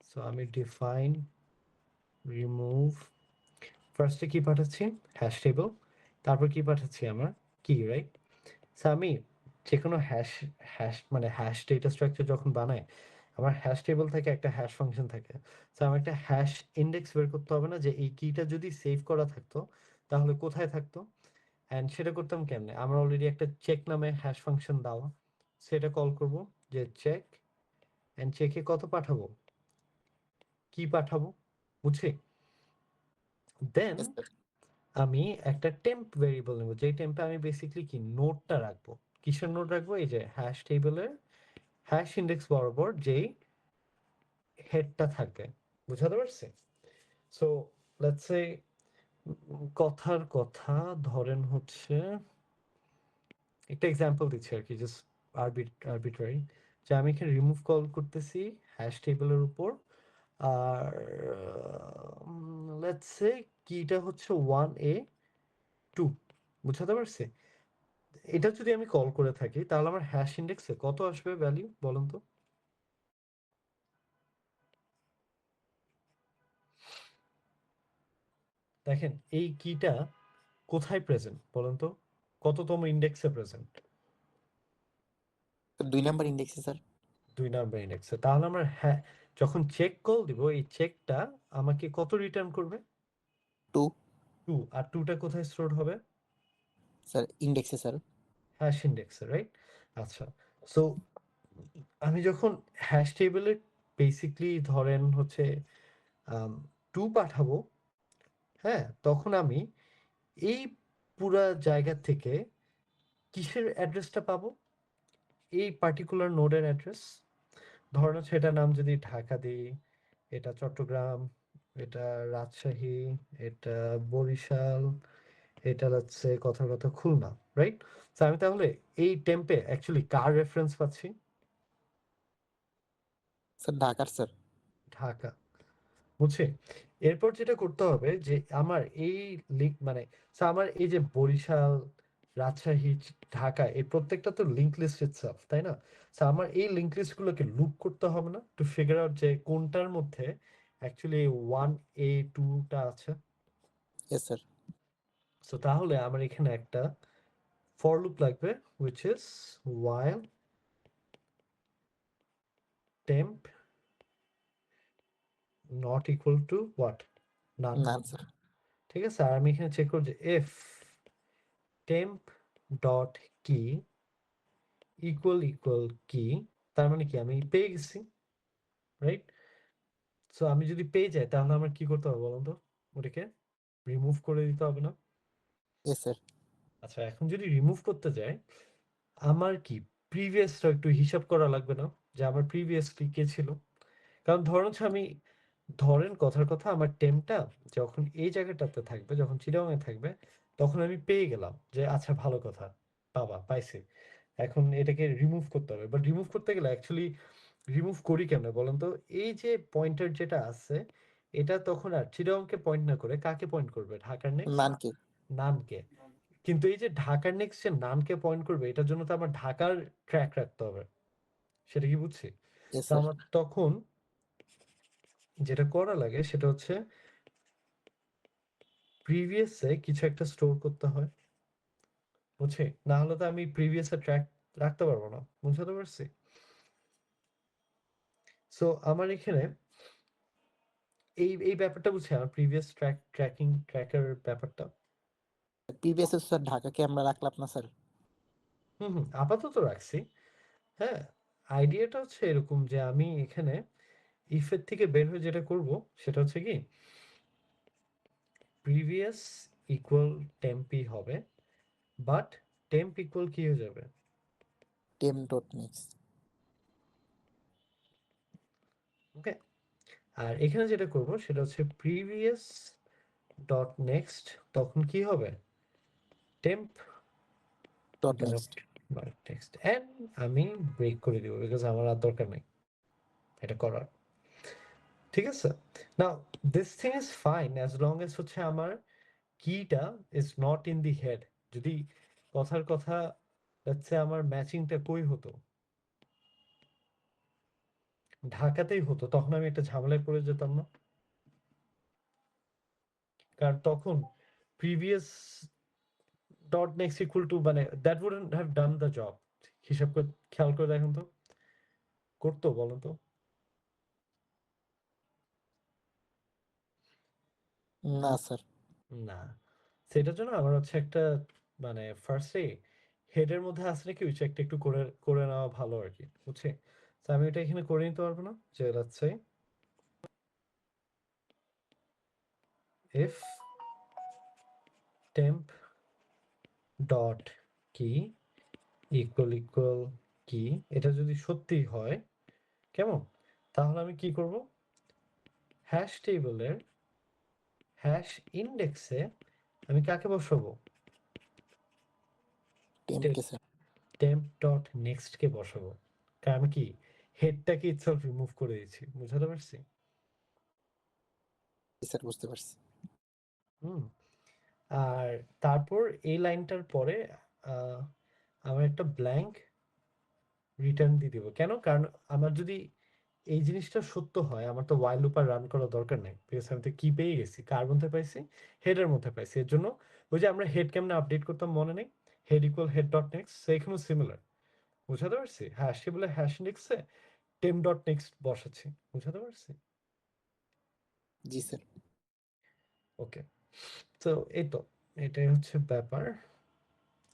সো আমি ডিফাইন রিমুভ, ফার্স্টে কি পাঠাচ্ছি হ্যাশ টেবল, তারপর কি পাঠাচ্ছি আমার কি, রাইট? সো আমি যে কোনো হ্যাশ হ্যাশ মানে হ্যাশ ডেটা স্ট্রাকচার যখন বানাই, আমার হ্যাশ টেবল থেকে একটা হ্যাশ ফাংশন থাকে। সো আমার একটা হ্যাশ ইন্ডেক্স বের করতে হবে না যে এই কিটা যদি সেভ করা থাকতো তাহলে কোথায় থাকতো, অ্যান্ড সেটা করতাম কেমনে? আমার অলরেডি একটা চেক নামে হ্যাশ ফাংশন দেওয়া, সেটা কল করব যে চেক, অ্যান্ড চেকে কত পাঠাবো, কি পাঠাবো, বুঝছি। দেন Yes, sir. আমি একটা টেম্প ভেরিয়েবল নেব, যেই টেম্পে আমি বেসিক্যালি কি নোটটা রাখবো। কিসের নোট রাখবো? এই যে হ্যাশ টেবিলের হ্যাশ ইন্ডেক্স বরাবর যেই হেডটা থাকবে, বুঝাতে পারছি? সো লেটস সে কথার কথা ধরেন হচ্ছে একটা এক্সাম্পল দিচ্ছি আর কি, জাস্ট আরবিট্রারি, যে আমি এখানে রিমুভ কল করতেছি হ্যাশ টেবিলের উপর, আর লেটস সে কিটা হচ্ছে 1A2, বুঝাতে পারছি? এটা যদি আমি কল করে থাকি তাহলে আমার হ্যাশ ইন্ডেক্সে কত আসবে ভ্যালিউ বলেন তো? দেখেন এই কিটা কোথায় প্রেজেন্ট বলেন তো, কততম ইন্ডেক্সে প্রেজেন্ট? 2 নাম্বার ইন্ডেক্সে স্যার। 2 নাম্বার ইন্ডেক্সে। তাহলে আমার হ্যাঁ, যখন চেক কল দিব এই চেকটা আমাকে কত রিটার্ন করবে? 2 2। আর 2টা কোথায় স্টোর হবে? স্যার ইন্ডেক্সে স্যার। হ্যাশ ইন্ডেক্সে, রাইট? আচ্ছা, সো আমি যখন হ্যাশ টেবিলে বেসিকলি ধরেন হচ্ছে 2 পাঠাবো, হ্যাঁ, তখন আমি এই পুরা জায়গা থেকে কিসের অ্যাড্রেসটা পাবো? এই পার্টিকুলার নোডের অ্যাড্রেস। ধরেন হচ্ছে এটার নাম যদি ঢাকা দিই, এটা চট্টগ্রাম, এটা রাজশাহী, এটা বরিশাল, এটা হচ্ছে কথার কথা খুলনা, রাইট? তো আমি তাহলে এই টেম্পে অ্যাকচুয়ালি কার রেফারেন্স পাচ্ছি? স্যার ঢাকার স্যার। ঢাকা, বুঝছি। এরপর যেটা করতে হবে যে আমার এই লিঙ্ক মানে আমার এই যে বরিশাল, রাজশাহী, ঢাকা এই প্রত্যেকটা তো লিঙ্ক লিস্ট ইটসেলফ, তাই না? আমার এই লিঙ্ক লিস্ট গুলোকে লুপ করতে হবে না, টু ফিগার আউট যে কোনটার মধ্যে অ্যাকচুয়ালি 1A2টা আছে। Yes sir. সো তাহলে আমার এখানে একটা ফর লুপ লাগবে, which is while temp not equal to what? None. না স্যার। ঠিক আছে, আর আমি এখানে চেক করব যে if temp dot key equal key, তার মানে কি আমি পেয়ে গেছি, রাইট? সো আমি যদি পেয়ে যাই তাহলে আমার কি করতে হবে বলুন তো? ওটাকে রিমুভ করে দিতে হবে না? Yes sir. আচ্ছা, এখন যদি রিমুভ করতে যাই আমার কি প্রিভিয়াসটা একটু হিসাব করা লাগবে না, যে আমার প্রিভিয়াসলি কে ছিল? কারণ ধরেন হচ্ছে আমি, ধরেন কথার কথা আমার টেমটা যখন এই জায়গাটাতে থাকবে, যখন চিটাগাংয়ে থাকবে, তখন আমি পেয়ে গেলাম যে আচ্ছা ভালো কথা, পাইছি। এখন এটাকে রিমুভ করতে হবে, বাট রিমুভ করতে গেলে অ্যাকচুয়ালি রিমুভ করি কেমনে বলেন তো? এই যে পয়েন্টার যেটা আছে এটা তখন আর চিটাগাংকে পয়েন্ট না করে কাকে পয়েন্ট করবে? ঢাকার নেক্সট নানকে। নানকে। কিন্তু এই যে ঢাকার নেক্সট যে নানকে পয়েন্ট করবে এটার জন্য তো আমার ঢাকার ট্র্যাক রাখতে হবে, সেটা কি বুঝছি? ইয়েস তো স্যার। আমার তখন যেটা করা লাগে সেটা হচ্ছে প্রিভিয়াসে কিছু একটা স্টোর করতে হয়, বুঝছি? না হলে তো আমি প্রিভিয়াসে ট্র্যাক রাখতে পারবো না, বুঝতে পারছি? সো আমার এখানে এই ব্যাপারটা বুঝছি, আমার প্রিভিয়াস ট্র্যাকার ব্যাপারটা। প্রিভিয়াস স্যার ঢাকাকে আমরা রাখলাম না স্যার। আপাতত রাখছি। হ্যাঁ, আইডিয়াটা হচ্ছে এরকম যে আমি এখানে ইফের থেকে বের হয়ে যেটা করব সেটা হচ্ছে কি প্রিভিয়াস ইকুয়াল টেম্পই হবে, বাট টেম্প ইকুয়াল কি হয়ে যাবে? টেম ডট নেক্সট। ওকে, আর এখানে যেটা করব সেটা হচ্ছে প্রিভিয়াস ডট নেক্সট, তখন কি হবে? Temp dot dot next. Text, and আমি ব্রেক করে দিব বিকজ আমার আর দরকার নেই এটা করার। ঠিক আছে, now this thing is fine as long as হচ্ছে আমার কিটা is not in the head. যদি কথার কথা হচ্ছে আমার ম্যাচিংটা কই হতো? ঢাকাতেই হতো, তখন আমি একটা ঝামেলায় পড়ে যেতাম না? কারণ তখন previous dot next equal to মানে that wouldn't have done the job. হিসাব করে খেয়াল করে দেখেন তো, করতো বলেন তো? না স্যার। না, সেটার জন্য আমার হচ্ছে একটা মানে ফার্স্টে হেডের মধ্যে আছে নাকি ওই চেকটা একটু করে করে নেওয়া ভালো আর কি, বুঝছি? তো আমি এটা এখানে করে নিতে পারবো না, যে let's say if temp dot কি ইকুয়াল কি, এটা যদি সত্যি হয় কেমন, তাহলে আমি কি করব? হ্যাশ টেবিলের হ্যাশ ইন্ডেক্সে আমি কাকে বসাবো? টেম্পকে স্যার। টেম্প ডট নেক্সট কে বসাবো, কারণ আমি কি হেডটাকে ইটসেলফ রিমুভ করে দিয়েছি, বুঝাতে পারছি? স্যার বুঝতে পারছি। হুম। আর তারপর এই লাইনটার পরে আমার একটা ব্ল্যাঙ্ক রিটার্ন দিয়ে দিব। কেন? কারণ আমার যদি এই জিনিসটা সত্য হয়, আমার তো ওয়াইল লুপ আর রান করার দরকার নেই, বিকজ আমি তো কি পেয়ে গেছি, কার মধ্যে পাইছি, হেডের মধ্যে পাইছি। এর জন্য ওই যে আমরা হেড কেমনে আপডেট করতাম মনে নেই, head equal head dot next, সেইখানেও সিমিলার, বুঝাতে পারছি? হ্যাশ টেবিলে হ্যাশ ইন্ডেক্সে টেম ডট নেক্সট বসাচ্ছি, বুঝাতে পারছি? জি স্যার। ওকে, তো এই তো এটাই হচ্ছে ব্যাপার,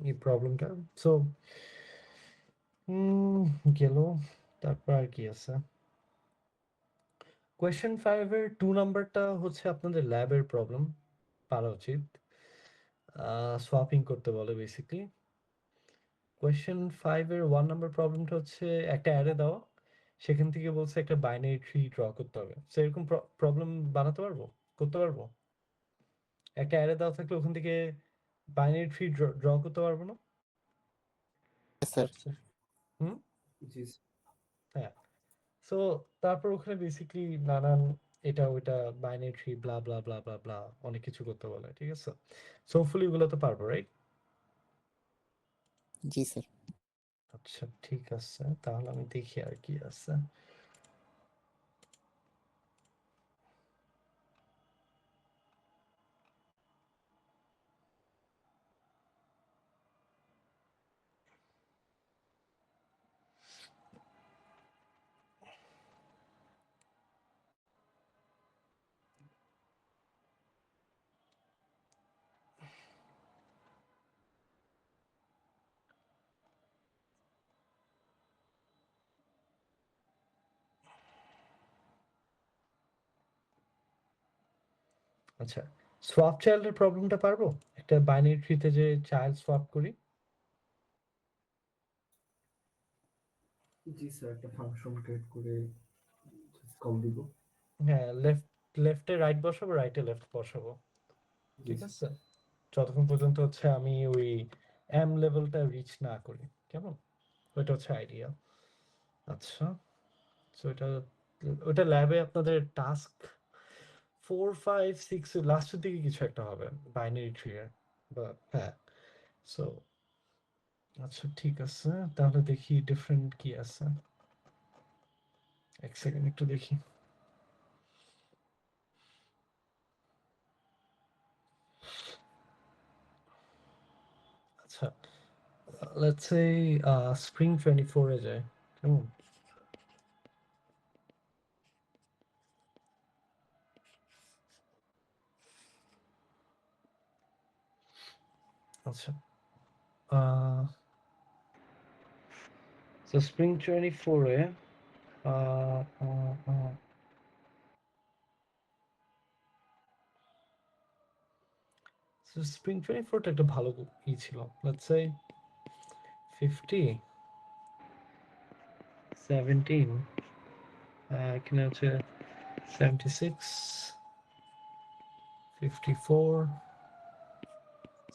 এই প্রবলেমটা। সো গেল, তারপর আর কি আছে? কোয়েশ্চেন 5 এর 2 নাম্বারটা হচ্ছে আপনাদের ল্যাবের প্রবলেম, পারা উচিত। সোয়াপিং করতে বলে বেসিক্যালি। কোয়েশ্চেন 5 এর 1 নাম্বার প্রবলেমটা হচ্ছে একটা অ্যারে দাও, সেখান থেকে বলছে একটা বাইনারি ট্রি ড্র করতে হবে। সো এরকম প্রবলেম বানাতে পারবো, করতে পারবো? একটা অ্যারে দেওয়া থাকলে ওখান থেকে বাইনারি ট্রি ড্র করতে পারবো না? স্যার আচ্ছা, হুম, জি হ্যাঁ। সো তারপর ওখানে বেসিক্যালি নানান এটা ওইটা বাইনারি ট্রি ব্লা ব্লা ব্লা ব্লা ব্লা অনেক কিছু করতে বলে, ঠিক আছে? সো হোপফুলি এগুলো তো পারবো, রাইট? জি স্যার। আচ্ছা ঠিক আছে, তাহলে আমি দেখি আর কি আছে। আচ্ছা, সোয়াপ চাইল্ডের প্রবলেমটা পারবো? একটা বাইনারি ট্রিতে যে চাইল্ড সোয়াপ করি। জি স্যার, একটা ফাংশন ক্রিয়েট করে কল দিব। হ্যাঁ, লেফটে রাইট বসাবো, রাইটে লেফট বসাবো, জি ঠিক স্যার। আছে? যতক্ষণ পর্যন্ত হচ্ছে আমি ওই এম লেভেলটা রিচ না করি, কেমন? ওইটা হচ্ছে আইডিয়া। আচ্ছা, সো ওইটা ল্যাবে আপনাদের টাস্ক 4 5 6 লাস্টের দিকে কিছু একটা হবে বাইনারি ট্রি এর, বা হ্যাঁ। সো আচ্ছা ঠিক আছে, তাহলে দেখি ডিফারেন্ট কি আছে। এক সেকেন্ড একটু দেখি। আচ্ছা, লেটস সে স্প্রিং 24 এ যায়, কেমন? আচ্ছা, সো স্প্রিং 24 এ স্প্রিং 24 টা একটা ভালো ই ছিল। লেটস সে 50 17, এখানে হচ্ছে 76 54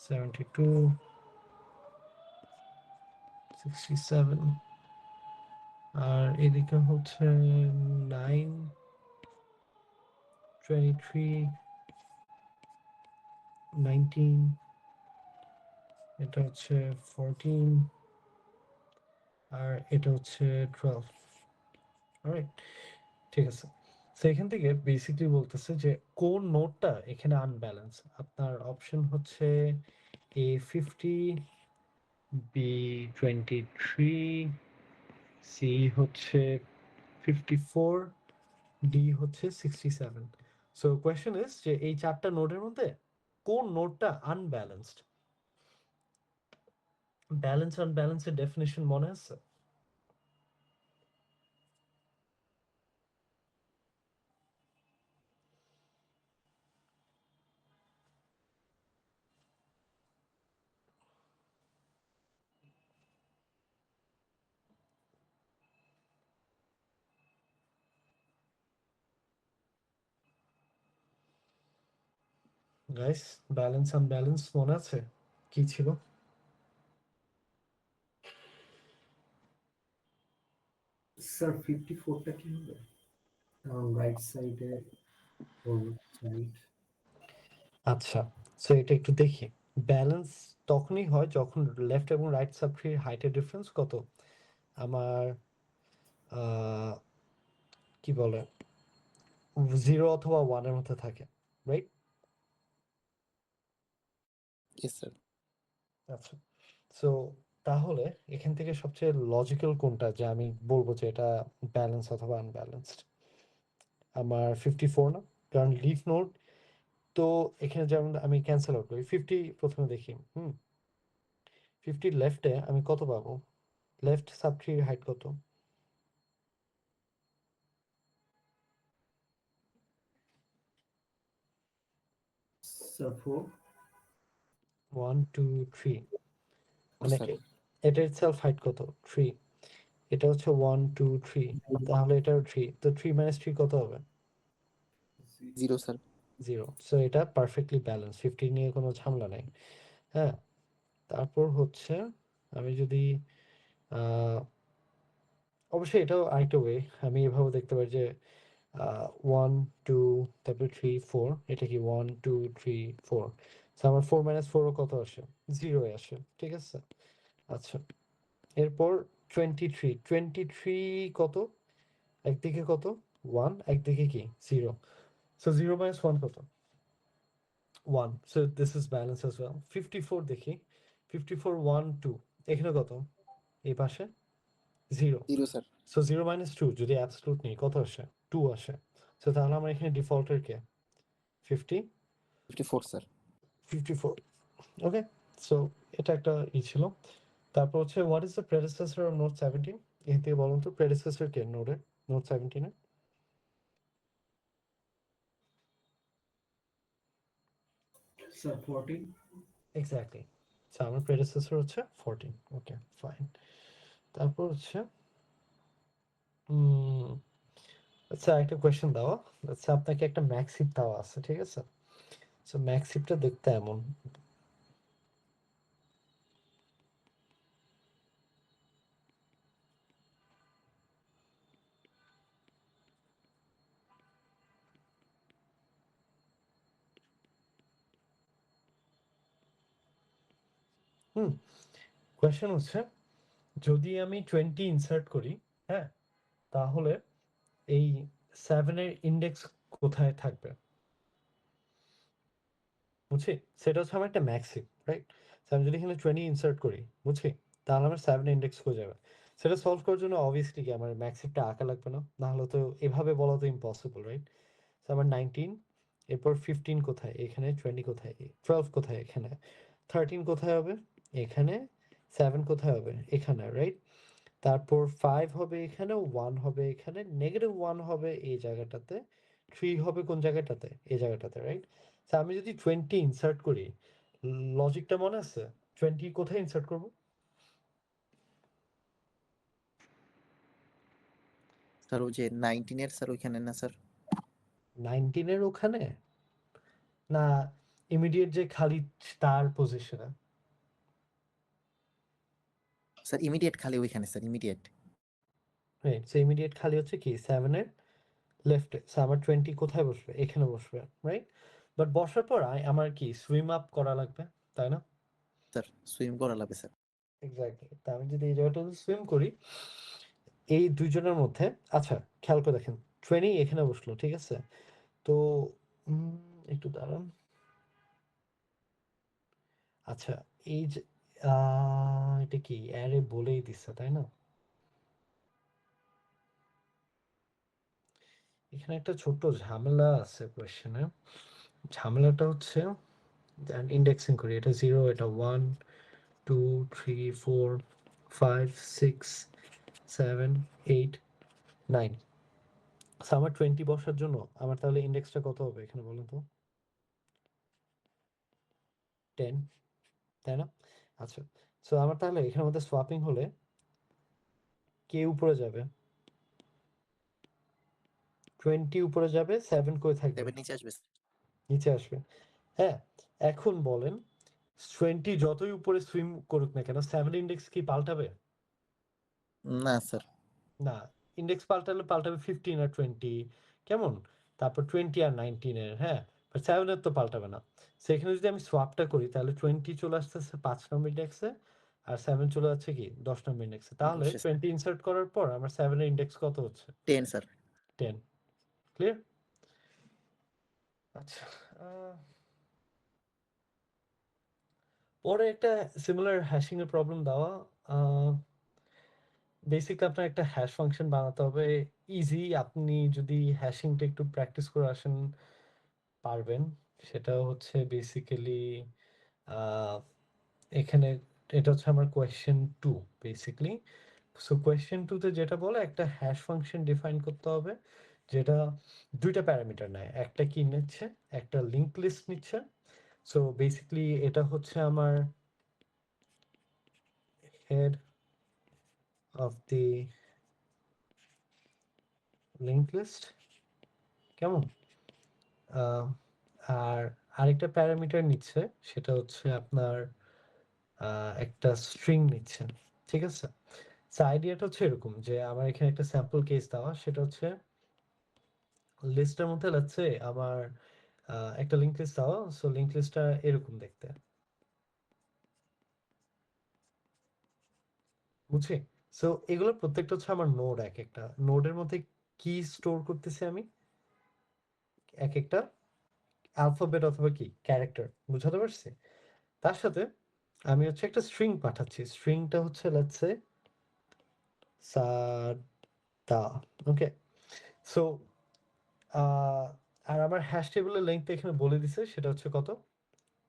72 67, আর এদিকে হচ্ছে 9 23 19, এটা হচ্ছে 14, আর এটা হচ্ছে 12। অলরাইট, ঠিক আছে। তো এখান থেকে বেসিক্যালি বলতেছে যে কোন নোটটা এখানে আনব্যালেন্স। আপনার অপশন হচ্ছে এ 50, বি 23, সি হচ্ছে 54, ডি হচ্ছে 67। সো কোয়েশ্চেন ইজ যে এই চারটা নোডের মধ্যে কোন নোডটা আনব্যালেন্সড? ব্যালেন্স আনব্যালেন্সের ডেফিনেশন মনে আছে? গাইস, ব্যালেন্স আনব্যালেন্স মনে আছে কি ছিল? স্যার 54টা কি হবে? কারণ রাইট সাইডে ফোর সাইড। আচ্ছা, সো এটা একটু দেখি। ব্যালেন্স তখনই হয় যখন লেফট এবং রাইট সাবট্রির হাইটের ডিফারেন্স কত? আমার কি বলে 0 অথবা 1 এর মধ্যে থাকে, রাইট? Yes sir. আচ্ছা, সো তাহলে এখান থেকে সবচেয়ে লজিক্যাল কোনটা যে আমি বলবো যে এটা ব্যালেন্স অথবা আনব্যালেন্সড? আমার 54 না, কারণ লিফ নোড তো এখানে যেমন আমি ক্যান্সেল আউট করি 50 প্রথমে দেখি। 50 লেফটে আমি কত পাবো? লেফট সাবট্রির হাইট কত? স্যার 4। 1 2 3 মানে স্যার এটা ইটসেলফ হাইট কত? 3। এটা হচ্ছে 1 2 3, তাহলে এটাও 3, তো 3 - 3 কত হবে? 0 স্যার। 0। সো এটা পারফেক্টলি ব্যালেন্স, 50 নিয়ে কোনো ঝামেলা নেই। হ্যাঁ, তারপর হচ্ছে আমি যদি অবশ্যই এটাও আরেকটা ওয়ে, আমি এভাবে দেখতে পারি যে 1 2 তারপর 3 4, এটা কি 1 2 3 4, আমার 4 - 4 কত আসে? 0 আসে, ঠিক আছে। আচ্ছা, এরপর 23 23 কত? একদিকে কত? 1, একদিকে কি 0, সো 0 - 1 কত? 1, so this is balance as well. 54 দেখি, 54 1 2, এখানে কত? এই পাশে 0, 0 স্যার। সো 0 - 2 যদি অ্যাবসলিউট নেই কত আসে? 2 আসে। সো তাহলে আমার এখানে ডিফল্টের কে 50 54 স্যার। 54। ওকে, সো এটা একটা ছিল। তারপর হচ্ছে what is the predecessor of note 17? এখান থেকে বলুন তো প্রেডিসেসর কে নোটের, নোট 17 এর? স্যার 14। এক্স্যাক্টলি, সো আমার প্রেডিসেসর হচ্ছে 14। Okay fine. তারপর হচ্ছে আচ্ছা, একটা কোয়েশ্চেন দাও। আচ্ছা, আপনাকে একটা ম্যাক্সিপ দেওয়া আছে, ঠিক আছে? সো ম্যাক্সিপটা দেখতে এমন। কোয়েশ্চেন হচ্ছে যদি আমি 20 ইনসার্ট করি, হ্যাঁ, তাহলে এই 7 এর ইন্ডেক্স কোথায় থাকবে? বুঝছি, সেটা হচ্ছে আমার একটা ম্যাক্সিম, রাইট? আমি যদি এখানে 20 ইনসার্ট করি, বুঝছি, তাহলে আমার 7 ইন্ডেক্স হয়ে যাবে। সেটা সলভ করার জন্য অবভিয়াসলি কি আমার ম্যাক্সিমটা আঁকা লাগবে না, না হলে তো এভাবে বলা তো ইম্পসিবল, রাইট? আমার 19, এরপর 15 কোথায়? এখানে 20 কোথায়? 12 কোথায়? এখানে 13 কোথায় হবে? এখানে 7 কোথায় হবে? এখানে, রাইট? তারপর 5 হবে এখানে, 1 হবে এখানে, -1 হবে এই জায়গাটাতে, 3 হবে কোন জায়গাটাতে? এই জায়গাটাতে, রাইট? আমি যদি 20 ইনসার্ট করি, লজিকটা মনে আছে? 20 কোথায় ইনসার্ট করব? স্যার ওই যে 19 এর স্যার ওইখানে না স্যার? 19 এর ওখানে না, ইমিডিয়েট যে খালি তার পজিশনে? স্যার ইমিডিয়েট খালি ওইখানে sir, immediate. Right, so immediate খালি হচ্ছে কি 7 এর লেফটে। সো আমার 20 কোথায় বসবে? এখানে বসবে, রাইট? বাট বসার পর আমার কি সুইম আপ করা লাগবে, তাই না? স্যার সুইম করা লাগবে স্যার। এক্স্যাক্টলি, তা আমি যদি এই জায়গাটা সুইম করি এই দুইজনের মধ্যে, আচ্ছা খেয়াল করে দেখেন 20 এখানে বসলো, ঠিক আছে? তো একটু দাঁড়ান। আচ্ছা, এই যে এটা কি অ্যারে বলেই দিচ্ছে, তাই না? এখানে একটা ছোট্ট ঝামেলা আছে কোয়েশ্চেনে। ঝামেলাটা হচ্ছে ইন্ডেক্সিং করি, এটা 0, এটা 1 2 3 4 5 6 7 8 9। আমার 20 বসার জন্য আমার তাহলে ইন্ডেক্সটা কত হবে এখানে বলুন তো? 10, তাই না? আচ্ছা, সো আমার তাহলে এখানের মধ্যে সোয়াপিং হলে কে উপরে যাবে? 20 উপরে যাবে, 7 কই থাকবে? 7 নিচে আসবে স্যার। নিচে আসবে। হ্যাঁ, এখন বলেন 20 যতই উপরে সুইম করুক না কেন 7 ইন্ডেক্স কি পাল্টাবে? না স্যার। না, ইন্ডেক্স পাল্টালে পাল্টাবে 15 আর 20, কেমন? তারপর 20 আর 19 এর, হ্যাঁ? বাট 7 এর তো পাল্টাবে না। সো এখানে যদি আমি সোয়াপটা করি তাহলে 20 চলে আসতেছে 5 নম্বর ইন্ডেক্সে আর 7 চলে যাচ্ছে কি 10 নম্বর ইন্ডেক্সে। তাহলে 20 ইনসার্ট করার পর আমার 7 এর ইন্ডেক্স কত হচ্ছে? 10 স্যার। 10। ক্লিয়ার? আচ্ছা। পরে একটা সিমিলার হ্যাশিং এর প্রবলেম দেওয়া। বেসিকলি আপনার একটা হ্যাশ ফাংশন বানাতে হবে। ইজি, আপনি যদি হ্যাশিংটা একটু প্র্যাকটিস করে আসেন পারবেন। সেটা হচ্ছে বেসিক্যালি এখানে এটা হচ্ছে আমার কোয়েশ্চেন 2 বেসিক্যালি। সো কোয়েশ্চেন 2 তে যেটা বলে একটা হ্যাশ ফাংশন ডিফাইন করতে হবে যেটা দুইটা প্যারামিটার নেয়। একটা কি নিচ্ছে? একটা লিংক লিস্ট নিচ্ছে। সো বেসিক্যালি এটা হচ্ছে আমার head of the link list, কেমন? আর আরেকটা প্যারামিটার নিচ্ছে সেটা হচ্ছে আপনার একটা স্ট্রিং নিচ্ছে, ঠিক আছে? সো আইডিয়াটা হচ্ছে এরকম যে আমার এখানে একটা স্যাম্পল কেস দেওয়া, সেটা হচ্ছে লিস্টের মধ্যে লাগছে আমার একটা লিঙ্ক লিস্ট দেওয়া। সো লিঙ্ক লিস্টটা এরকম দেখতে, বুঝছি? সো এগুলো প্রত্যেকটা হচ্ছে আমার নোড। এক একটা নোডের মধ্যে কি স্টোর করতেছি আমি? এক একটা অ্যালফাবেট অথবা কি ক্যারেক্টার, বুঝাতে পারছি? তার সাথে আমি হচ্ছে একটা স্ট্রিং পাঠাচ্ছি। স্ট্রিংটা হচ্ছে লেটস সে সাদা, ওকে? সো আর আমার হ্যাশ টেবিলের লেংথ এখানে বলে দিছে সেটা হচ্ছে কত?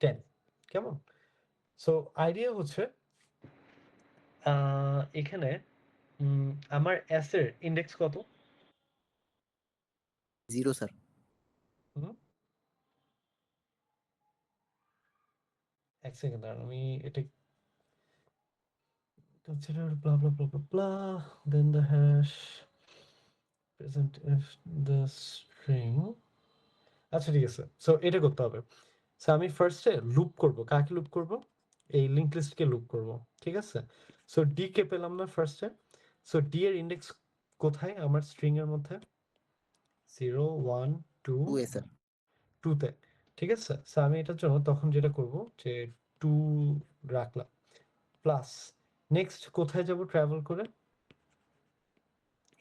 10, কেমন? সো আইডিয়া হচ্ছে এখানে আমার এস এর ইন্ডেক্স কত? 0 স্যার। হুম, এক সেকেন্ড দাঁড়ান, আমি এটা consider blah blah blah blah blah then the hash present if the string, আচ্ছা ঠিক আছে। সো এটা করতে হবে। সো আমি ফার্স্টে লুপ করব। কাকে লুপ করব? এই লিংক লিস্টকে লুপ করব, ঠিক আছে? সো ডি কে পেলাম না ফার্স্টে। সো ডি এর ইন্ডেক্স কোথায় আমার স্ট্রিং এর মধ্যে? 0 1 2 2 এ স্যার। 2 তে, ঠিক আছে? সো আমি এটার জন্য তখন যেটা করব যে 2 রাখলাম প্লাস নেক্সট কোথায় যাব ট্রাভেল করে?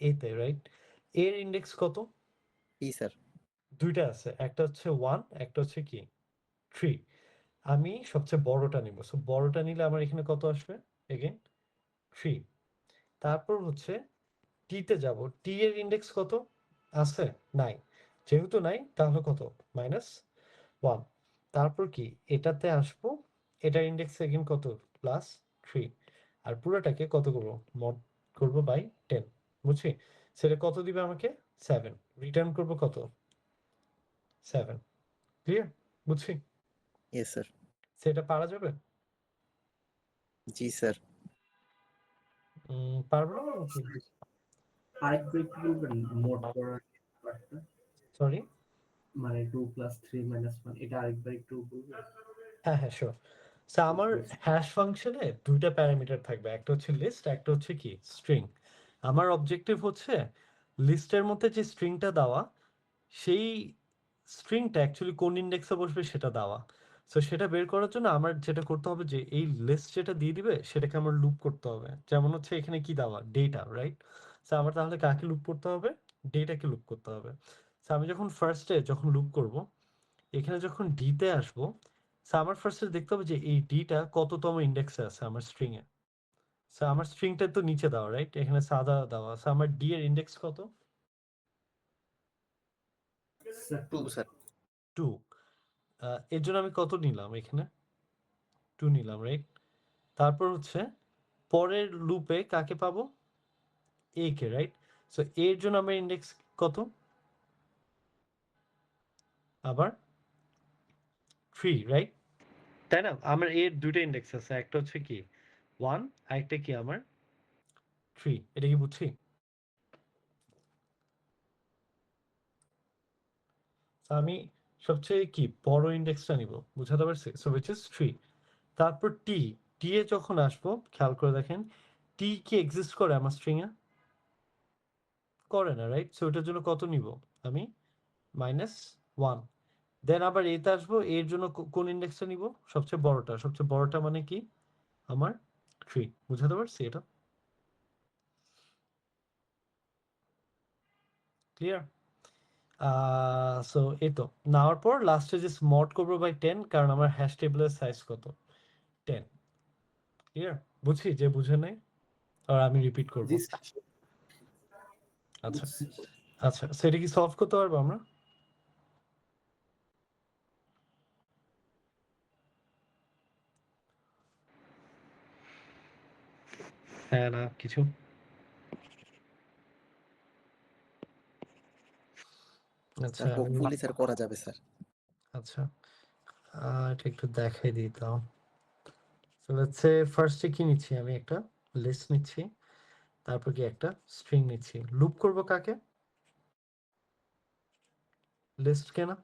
এ তে, রাইট? এর ইন্ডেক্স কত? ই স্যার। দুইটা আছে, একটা হচ্ছে 1, একটা হচ্ছে কি 3। আমি সবচেয়ে বড়টা নিব। সো বড়টা নিলে আমার এখানে কত আসবে? এগেইন 3। তারপর হচ্ছে টি তে যাব। টি এর ইন্ডেক্স কত আছে? নাই। যেহেতু নাই তাহলে কত? -1। তারপর কি এটাতে আসবো, এটার ইন্ডেক্স এগেইন কত? +3। আর পুরোটাকে কত করব? মড করব বাই 10, বুঝছি? সেটা কত দিবে আমাকে? 7। রিটার্ন করব কত? 7। ক্লিয়ার? বুঝছি? Yes sir. সেটা পারা যাবে? জি স্যার। পারবো না নাকি? আরেকবার একটু বলবেন মোড করার ব্যাপারটা? সরি। মানে 2 + 3 - 1 এটা আরেকবার একটু বলবেন? হ্যাঁ, হ্যাঁ, শিওর। সো আমার হ্যাশ ফাংশনে ২ টা প্যারামিটার থাকবে। একটা হচ্ছে লিস্ট, একটা হচ্ছে কি স্ট্রিং। আমার অবজেক্টিভ হচ্ছে লিস্টের মধ্যে যে স্ট্রিংটা দেওয়া, সেই স্ট্রিংটা অ্যাকচুয়ালি কোন ইন্ডেক্সে বসবে সেটা দেওয়া। সো সেটা বের করার জন্য আমার যেটা করতে হবে যে এই লিস্ট যেটা দিয়ে দিবে সেটাকে আমার লুপ করতে হবে। যেমন হচ্ছে এখানে কি দেওয়া? Data, right? সো আমার তাহলে কাকে লুপ করতে হবে? ডেটাকে লুপ করতে হবে। সো আমি যখন ফার্স্টে যখন লুপ করব, এখানে যখন ডি তে আসবো, সো আমার ফার্স্টে দেখতে হবে যে এই ডিটা কততম ইন্ডেক্সে আছে আমার স্ট্রিং এ। সো আমার স্ট্রিংটা তো নিচে দেওয়া, রাইট? এখানে সাদা দেওয়া। সো আমার ডি এর ইন্ডেক্স কত? Sir 2 sir. 2। এর জন্য আমি কত নিলাম এখানে? 2 নিলাম, রাইট? তারপর হচ্ছে পরের লুপে কাকে পাবো? এ কে, রাইট? সো এর জন্য আমার ইন্ডেক্স কত? আবার 3, রাইট? তাই না? আমার এর দুইটা ইন্ডেক্স আছে। একটা হচ্ছে কি 1, আরেকটা কি আমার 3। এটা কি বুঝছি? আমি সবচেয়ে কি বড় ইন্ডেক্সটা নিব, বুঝাতে পারছি? So which is 3। তারপর টি, টি এ যখন আসবো খেয়াল করে দেখেন টি কি এক্সিস্ট করে আমার স্ট্রিং এ? করে না, রাইট? সো এটার জন্য কত নিব আমি? -1। দেন আবার এতে আসবো, এর জন্য কোন ইন্ডেক্সটা নিব? সবচেয়ে বড়টা। সবচেয়ে বড়টা মানে কি আমার 3। বুঝাতে পারছি এটা? ক্লিয়ার? সো এই তো নেওয়ার পর লাস্টে যে মড করবো বাই 10, কারণ আমার হ্যাশ টেবিলের সাইজ কত? 10। ক্লিয়ার? বুঝছি? যে বুঝে নাই আর আমি রিপিট করব। জি স্যার, আচ্ছা বুঝছি। আচ্ছা, সেটা কি সলভ করতে পারবো আমরা? হ্যাঁ না কিছু? আচ্ছা স্যার হোপফুলি স্যার করা যাবে স্যার। আচ্ছা, এটা একটু দেখাই দিই তাও। So let's say ফার্স্টে কি নিচ্ছি আমি? একটা লিস্ট নিচ্ছি, তারপর কি একটা স্ট্রিং নিচ্ছি। লুপ করব কাকে? লিস্ট কে না?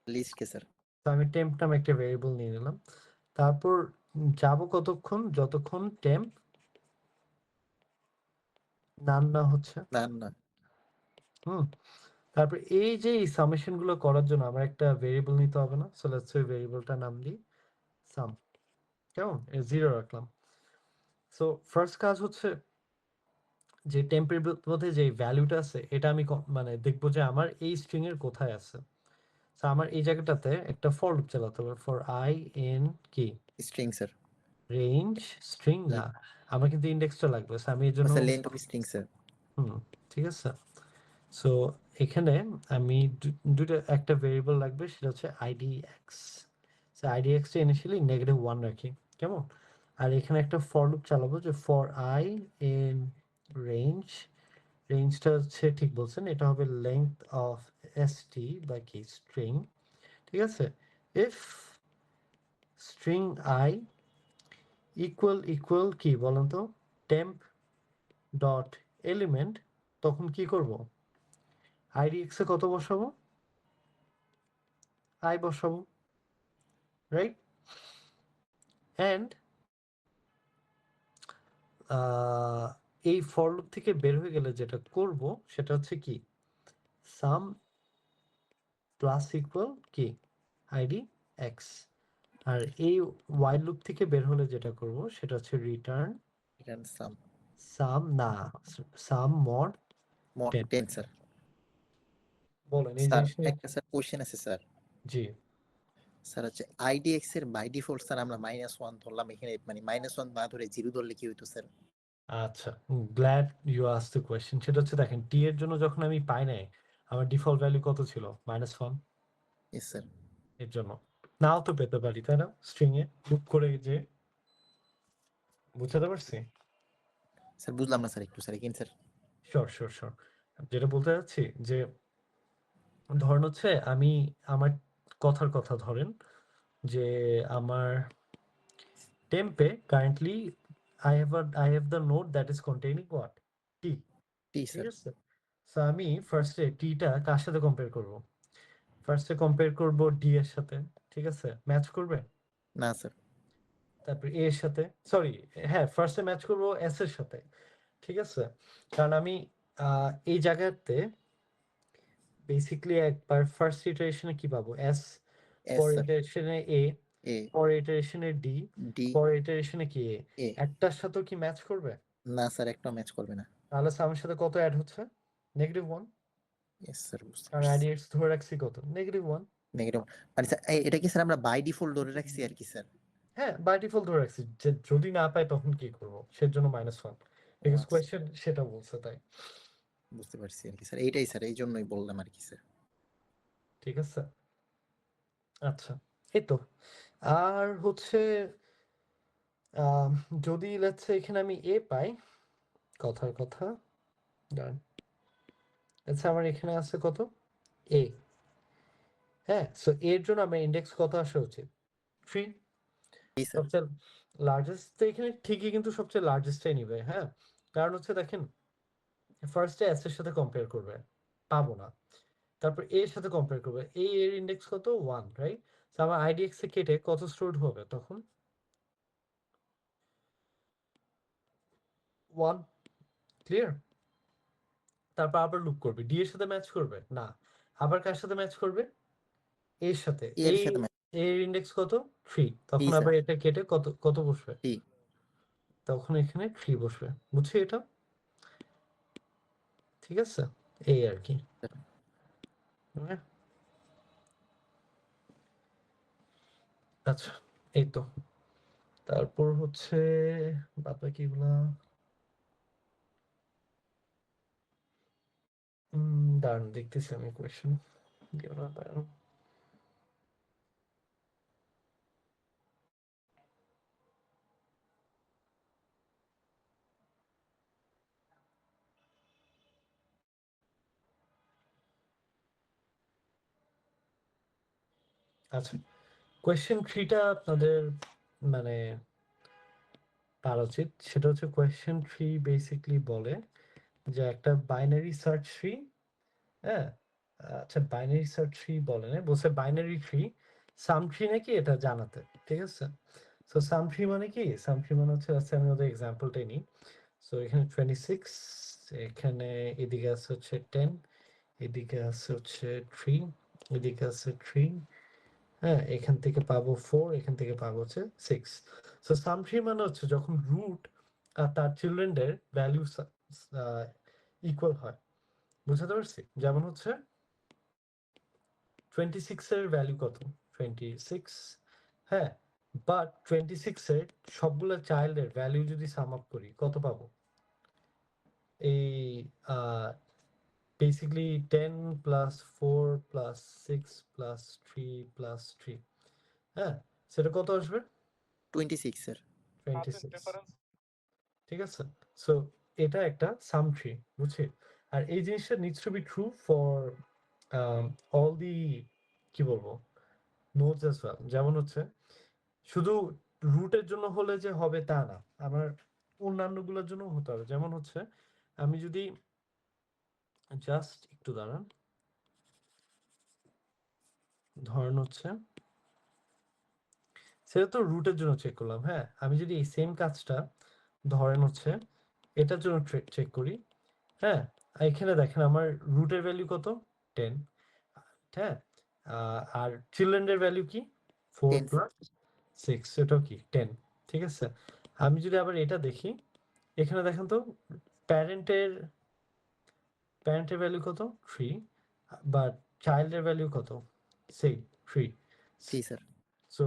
লিস্টকে স্যার। তো আমি টেম্প নামে একটা ভেরিয়েবল নিয়ে নিলাম। তারপর যাব কতক্ষণ? যতক্ষণ টেম্প নান না হচ্ছে। না না হুম। তারপর এই যে সামেশন গুলো করার জন্য আমার একটা ভেরিয়েবল নিতে হবে না? সো লেটস সে ভেরিয়েবলটার নাম দিই সাম। কেমন? 0 রাখলাম। সো ফার্স্ট কাজ হচ্ছে যে টেম্পের মধ্যে যে ভ্যালুটা আছে এটা আমি মানে দেখবো যে আমার এই স্ট্রিং এর কোথায় আছে। সো আমার এই জায়গাটাতে একটা ফর লুপ চালাতে হবে। ফর আই ইন কি স্ট্রিং স্যার। রেঞ্জ স্ট্রিং না, আমার কিন্তু ইন্ডেক্সটা লাগবে। সো আমি এর জন্য sir length of string sir. ঠিক আছে। সো এখানে আমি দুটো একটা ভেরিয়েবল লাগবে, সেটা হচ্ছে idx। সো idx টা ইনিশিয়ালি -1 রাখি, কেমন? আর এখানে একটা ফর লুপ চালাবো যে ফর i ইন রেঞ্জ, রেঞ্জটা হচ্ছে ঠিক বলছেন, এটা হবে লেংথ অফ st বা কি স্ট্রিং, ঠিক আছে? ইফ স্ট্রিং i ইকুয়াল কি বলেন তো টেম্প ডট এলিমেন্ট, তখন কি করব? idx এ কত বসাবো? i বসাবো, রাইট? অ্যান্ড এই ফর লুপ থেকে বের হয়ে গেলে যেটা করব সেটা হচ্ছে কি সাম প্লাস ইকুয়াল কি আইডি এক্স। আর এই ওয়াইল লুপ থেকে বের হলে যেটা করব সেটা হচ্ছে রিটার্ন রিটার্ন সাম। সাম না, সাম মড মোট 10। 10 স্যার। বলেন এই স্যার জিনিসটা। একটা স্যার কোশ্চেন আছে স্যার। জি স্যার হচ্ছে আইডিএক্স এর বাই ডিফল্ট স্যার আমরা -1 ধরলাম, এখানে মানে -1 না ধরে 0 ধরলে কি হইতো স্যার? আচ্ছা, glad you ask the question. সেটা হচ্ছে দেখেন টি এর জন্য যখন আমি পাই নাই, আমার ডিফল্ট ভ্যালু কত ছিল? -1। Yes sir. এর জন্য নাও তো পেতে পারি, তাই না? স্ট্রিং এ লুপ করে যে, বুঝতে পারছি? স্যার বুঝলাম না স্যার, একটু sir again sir. Sure sure sure. যেটা বলতে চাচ্ছি যে ধরেন হচ্ছে আমি আমার কথার কথা ধরেন যে আমার tempeh currently I have the node that is containing what? T, টি ঠিক স্যার। আছে? সো আমি ফার্স্টে টিটা কার সাথে কম্পেয়ার করব? ফার্স্টে কম্পেয়ার করব ডি এর সাথে, ঠিক আছে? ম্যাচ করবে? না স্যার। তারপর এ এর সাথে, সরি হ্যাঁ ফার্স্টে ম্যাচ করব এস এর সাথে, ঠিক আছে? কারণ আমি এই জায়গাতে বেসিক্যালি একবার ফার্স্ট ইটারেশনে কি পাবো? এস, এস পরের স্যার। ইটারেশনে এ, এ পরের ইটারেশনে ডি, ডি পরের ইটারেশনে কি এ। এ। একটার সাথেও কি ম্যাচ করবে? না স্যার, একটা ম্যাচ করবে না। তাহলে সামের সাথে কত অ্যাড হচ্ছে? -1। ইয়েস স্যার, বুঝতে কারণ পারছি। আইডিএক্স ধরে রাখছি কত? -1। নেগেটিভ মানে স্যার এটা কি স্যার আমরা বাই ডিফল্ট ধরে রাখছি আর কি স্যার? হ্যাঁ বাই ডিফল্ট ধরে রাখছি, যে যদি না পাই তখন কি করব, সেজন্য -1, ও বিকজ আচ্ছা, কোয়েশ্চেন সেটা বলছে তাই। বুঝতে পারছি আর কি স্যার, এইটাই স্যার, এই জন্যই বললাম আর কি স্যার। ঠিক আছে, আচ্ছা এই তো। আর হচ্ছে আহ, যদি লেটস এখানে আমি এ পাই, কথার কথা দাঁড়ান, আচ্ছা আমার এখানে আছে কত? এ। হ্যাঁ, সো এর জন্য আমার ইন্ডেক্স কত আসা উচিত? 3। এই স্যার। সবচেয়ে লার্জেস্ট তো এখানে ঠিকই, কিন্তু সবচেয়ে লার্জেস্টটাই নিবে। হ্যাঁ, কারণ হচ্ছে দেখেন ফার্স্টে এস এর সাথে কম্পেয়ার করবে, পাবো না। তারপর এর সাথে কম্পেয়ার করবে। এর ইন্ডেক্স কত? 1, রাইট? তো আমার আইডিএক্স এ কেটে কত স্টোরড হবে তখন? 1, ক্লিয়ার? তারপর আবার লুপ করবে। ডি এর সাথে ম্যাচ করবে? না। আবার কার সাথে ম্যাচ করবে? এর সাথে। এর সাথে ম্যাচ এর ইন্ডেক্স কত? 3। তখন স্যার আবার এটা কেটে কত কত বসবে? 3 তখন এখানে 3 বসবে। বুঝছি এটা? ঠিক আছে? এই আর কি। ওকে? আচ্ছা, এই তো। তারপর হচ্ছে বাদবাকিগুলা দাঁড়ান দেখতেছি আমি কোয়েশ্চেন। দাঁড়ান। আচ্ছা, কোয়েশ্চেন 3 টা আপনাদের মানে পারা উচিত। সেটা হচ্ছে কোয়েশ্চেন 3 বেসিক্যালি বলে যে একটা বাইনারি সার্চ ট্রি, হ্যাঁ? আচ্ছা, বাইনারি সার্চ ট্রি বলে না, বলছে বাইনারি ট্রি সাম ট্রি নাকি এটা জানাতে। ঠিক আছে? সো সাম ট্রি মানে কি? সাম ট্রি মানে হচ্ছে, আচ্ছা আমি ওদের এক্সাম্পলটাই নিই। সো এখানে 26, এখানে এদিকে আছে হচ্ছে 10, এদিকে আছে হচ্ছে 3, এদিকে আছে 3, হ্যাঁ? এখান থেকে পাবো 4, এখান থেকে পাবো হচ্ছে 6। সো সাম ট্রি মানে হচ্ছে যখন রুট আর তার চিলড্রেনদের ভ্যালু ইকুয়াল হয়। বুঝতে পারছি? যেমন হচ্ছে 26 এর ভ্যালু কত? 26, হ্যাঁ? বাট 26 এর সবগুলো চাইল্ডের ভ্যালু যদি সাম আপ করি কত পাবো? এই basically 10 plus 4 plus 6 plus 3 plus 3, হ্যাঁ? সেটা কত আসবে? 26 স্যার 26। ঠিক আছে? সো এটা একটা সাম ট্রি, বুঝছি? আর এই জিনিসটা needs to be true for all the, কি বলবো, নোডস অ্যাজ ওয়েল। যেমন হচ্ছে শুধু রুটের জন্য হলে যে হবে তা না, আমার অন্যান্যগুলোর জন্য হতে হবে। যেমন হচ্ছে আমি যদি জাস্ট একটু দাঁড়ান, ধরেন হচ্ছে সেটা তো রুটের জন্য চেক করলাম, হ্যাঁ? আমি যদি এই সেম কাজটা ধরেন হচ্ছে এটার জন্য চেক করি, হ্যাঁ? এখানে দেখেন আমার রুটের ভ্যালু কত? 10, হ্যাঁ? আর চিলড্রেনের ভ্যালু কি? 4 10 প্লাস 6, এটাও কি 10। ঠিক আছে? আমি যদি আবার এটা দেখি, এখানে দেখেন তো প্যারেন্টের প্যারেন্টের ভ্যালু কত? 3, বাট চাইল্ডের ভ্যালু কত? সেই 3। জি স্যার সো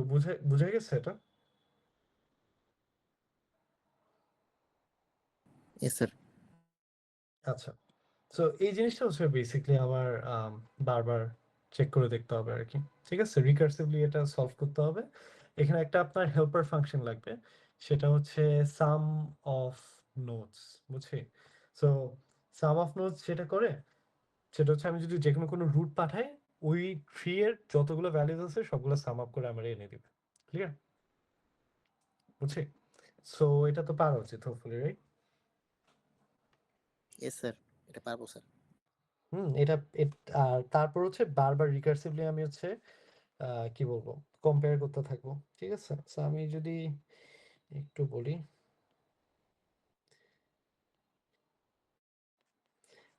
বুঝা গেছে এটা? ইয়েস স্যার আচ্ছা, সো এই জিনিসটা হচ্ছে বেসিক্যালি আমার বারবার চেক করে দেখতে হবে আর কি। ঠিক আছে? রিকার্সিভলি এটা সলভ করতে হবে। এখানে একটা আপনার হেল্পার ফাংশন লাগবে, সেটা হচ্ছে সাম অফ নোটস, বুঝছি? সো সাম অফ নোটস যেটা করে সেটা হচ্ছে আমি যদি যেকোনো কোনো রুট পাঠাই, ওই ট্রি এর যতগুলো ভ্যালুজ আছে সবগুলো সাম আপ করে আমার এনে দিবে। ক্লিয়ার? বুঝছি? সো এটা তো পারা উচিত হোপফুলি, রাইট? ইয়েস স্যার এটা পারবো স্যার এটা আর তারপর হচ্ছে বারবার রিকার্সিভলি আমি হচ্ছে কি বলবো, কম্পেয়ার করতে থাকবো। ঠিক আছে? সো আমি যদি একটু বলি,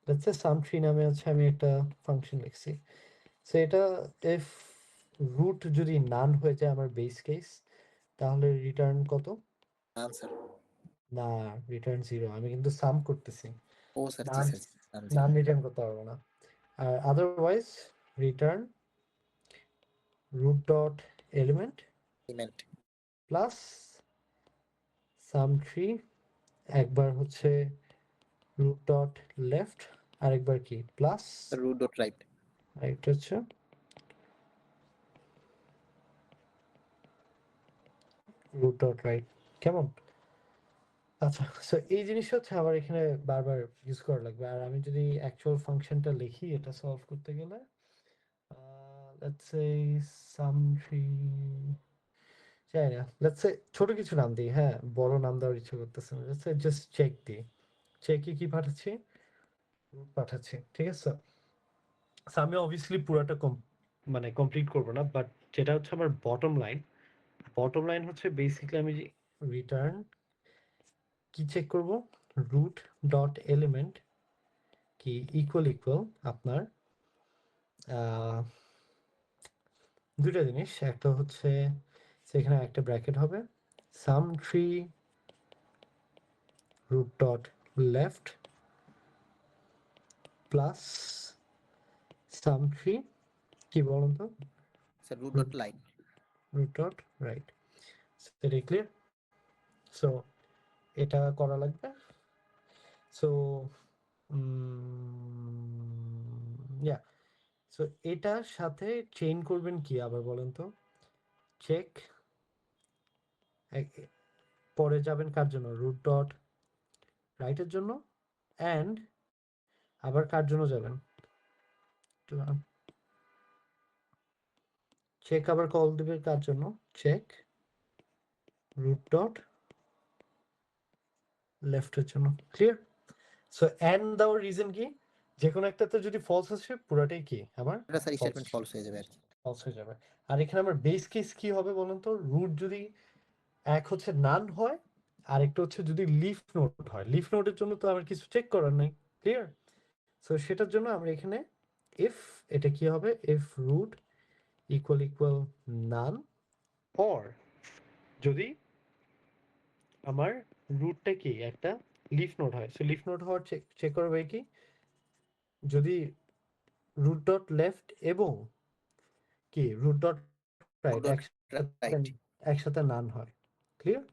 লেটস সে সাম ট্রি নামে হচ্ছে আমি একটা ফাংশন লিখছি। সো এটা ইফ রুট যদি নান হয়ে যায় আমার বেস কেস, তাহলে রিটার্ন কত? আনসার না, রিটার্ন 0। আমি কিন্তু সাম করতেছি, ও sir ji none sir none return করতে পারবো না। আর otherwise return root dot element element plus sum tree, একবার হচ্ছে root dot left, আরেকবার কি প্লাস, রুট ডট রাইট আরেকটা হচ্ছে root dot right। কেমন? আচ্ছা, সো এই জিনিসটা হচ্ছে আমার এখানে বারবার ইউজ করা লাগবে। আর আমি যদি অ্যাকচুয়াল ফাংশনটা লিখি এটা সলভ করতে গেলে, লেটস সে সাম ট্রি, জানি না, লেটস সে ছোট কিছু নাম দিই, হ্যাঁ? বড় নাম দেওয়ার ইচ্ছে করতেছে না। লেটস সে জাস্ট চেক দিই। চেকে কি পাঠাচ্ছি? রুট পাঠাচ্ছি। ঠিক আছে? সো আমি অবভিয়াসলি পুরাটা মানে কমপ্লিট করবো না, বাট যেটা হচ্ছে আমার বটম লাইন হচ্ছে বেসিক্যালি আমি রিটার্ন কি চেক করব, রুট ডট এলিমেন্ট কি ইকুয়াল আপনার দুইটা জিনিস, একটা হচ্ছে সেখানে একটা ব্র্যাকেট হবে sum tree root dot left plus sum tree কি বলুন তো, sir root dot line. root dot right, সেটা ক্লিয়ার। সো এটা করা লাগবে। সো ইয়া, সো এটার সাথে চেইন করবেন কি আবার বলেন তো, চেক পরে যাবেন কার জন্য, রুট ডট রাইটের জন্য, অ্যান্ড আবার কার জন্য যাবেন, চেক আবার কল দিবে কার জন্য, চেক রুট ডট লেফটের জন্য। ক্লিয়ার? সো এন্ড দেওয়ার রিজন কি, যে কোনো একটাতে যদি ফলস আসে পুরাটাই কি আমার এটা স্যার স্টেটমেন্ট ফলস হয়ে যাবে আর কি। ফলস হয়ে যাবে। আর এখানে আমার বেস কেস কি হবে বলুন তো, রুট যদি এক হচ্ছে নান হয়, আর একটা হচ্ছে যদি লিফ নোট হয়। লিফ নোটের জন্য তো আমার কিছু চেক করার নাই। ক্লিয়ার? সো সেটার জন্য আমরা এখানে ইফ, এটা কি হবে, if root equal none, or যদি আমার রুটটা কি একটা লিফ নোট হয়, সো লিফ নোট হওয়ার চেক করবে কি, যদি রুট ডট লেফট এবং কি রুট ডট রাইট রাইট। একসাথে নান হয়। ক্লিয়ার?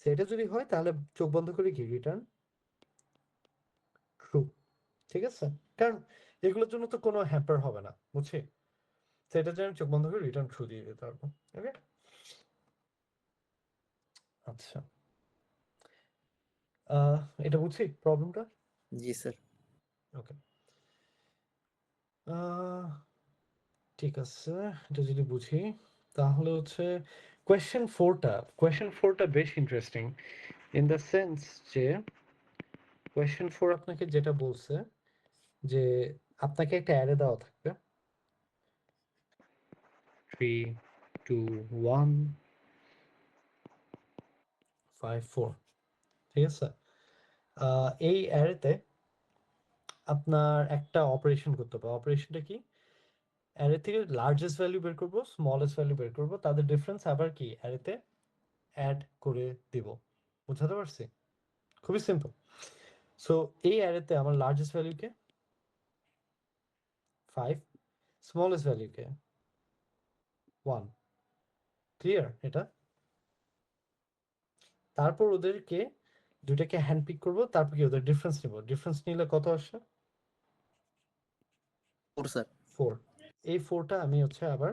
সেটা যদি হয় তাহলে চোখ বন্ধ করে কি রিটার্ন ট্রু। ঠিক আছে, কারণ এগুলোর জন্য তো কোনো হ্যাম্পার হবে না, বুঝছি। সেটার জন্য চোখ বন্ধ করে রিটার্ন ট্রু দিয়ে দিতে পারবো। ওকে, আচ্ছা, এটা বুঝছি প্রবলেমটা। জি স্যার। ওকে, ঠিক আছে, এটা যদি বুঝি তাহলে হচ্ছে কোয়েশ্চেন ফোরটা বেশ ইন্টারেস্টিং ইন দ্য সেন্স যে কোয়েশ্চেন ফোর আপনাকে যেটা বলছে যে আপনাকে একটা অ্যারে দেওয়া থাকবে 3 2 1 5 4, ঠিক আছে। এই অ্যারেতে আপনার একটা অপারেশন করতে হবে। অপারেশনটা কি, অ্যারে থেকে লার্জেস্ট ভ্যালু বের করবো, স্মলেস্ট ভ্যালু বের করবো, তাদের ডিফারেন্স আবার কি অ্যারেতে অ্যাড করে দিব। বুঝাতে পারছি? খুবই সিম্পল। সো এই অ্যারেতে আমার লার্জেস্ট ভ্যালুকে 5, স্মলেস্ট ভ্যালুকে 1। ক্লিয়ার এটা? তারপর ওদেরকে দুইটাকে হ্যান্ড পিক করবো, তারপর কি ওদের ডিফারেন্স নিব। ডিফারেন্স নিলে কত আসে? 4 স্যার। 4। এই 4টা আমি হচ্ছে আবার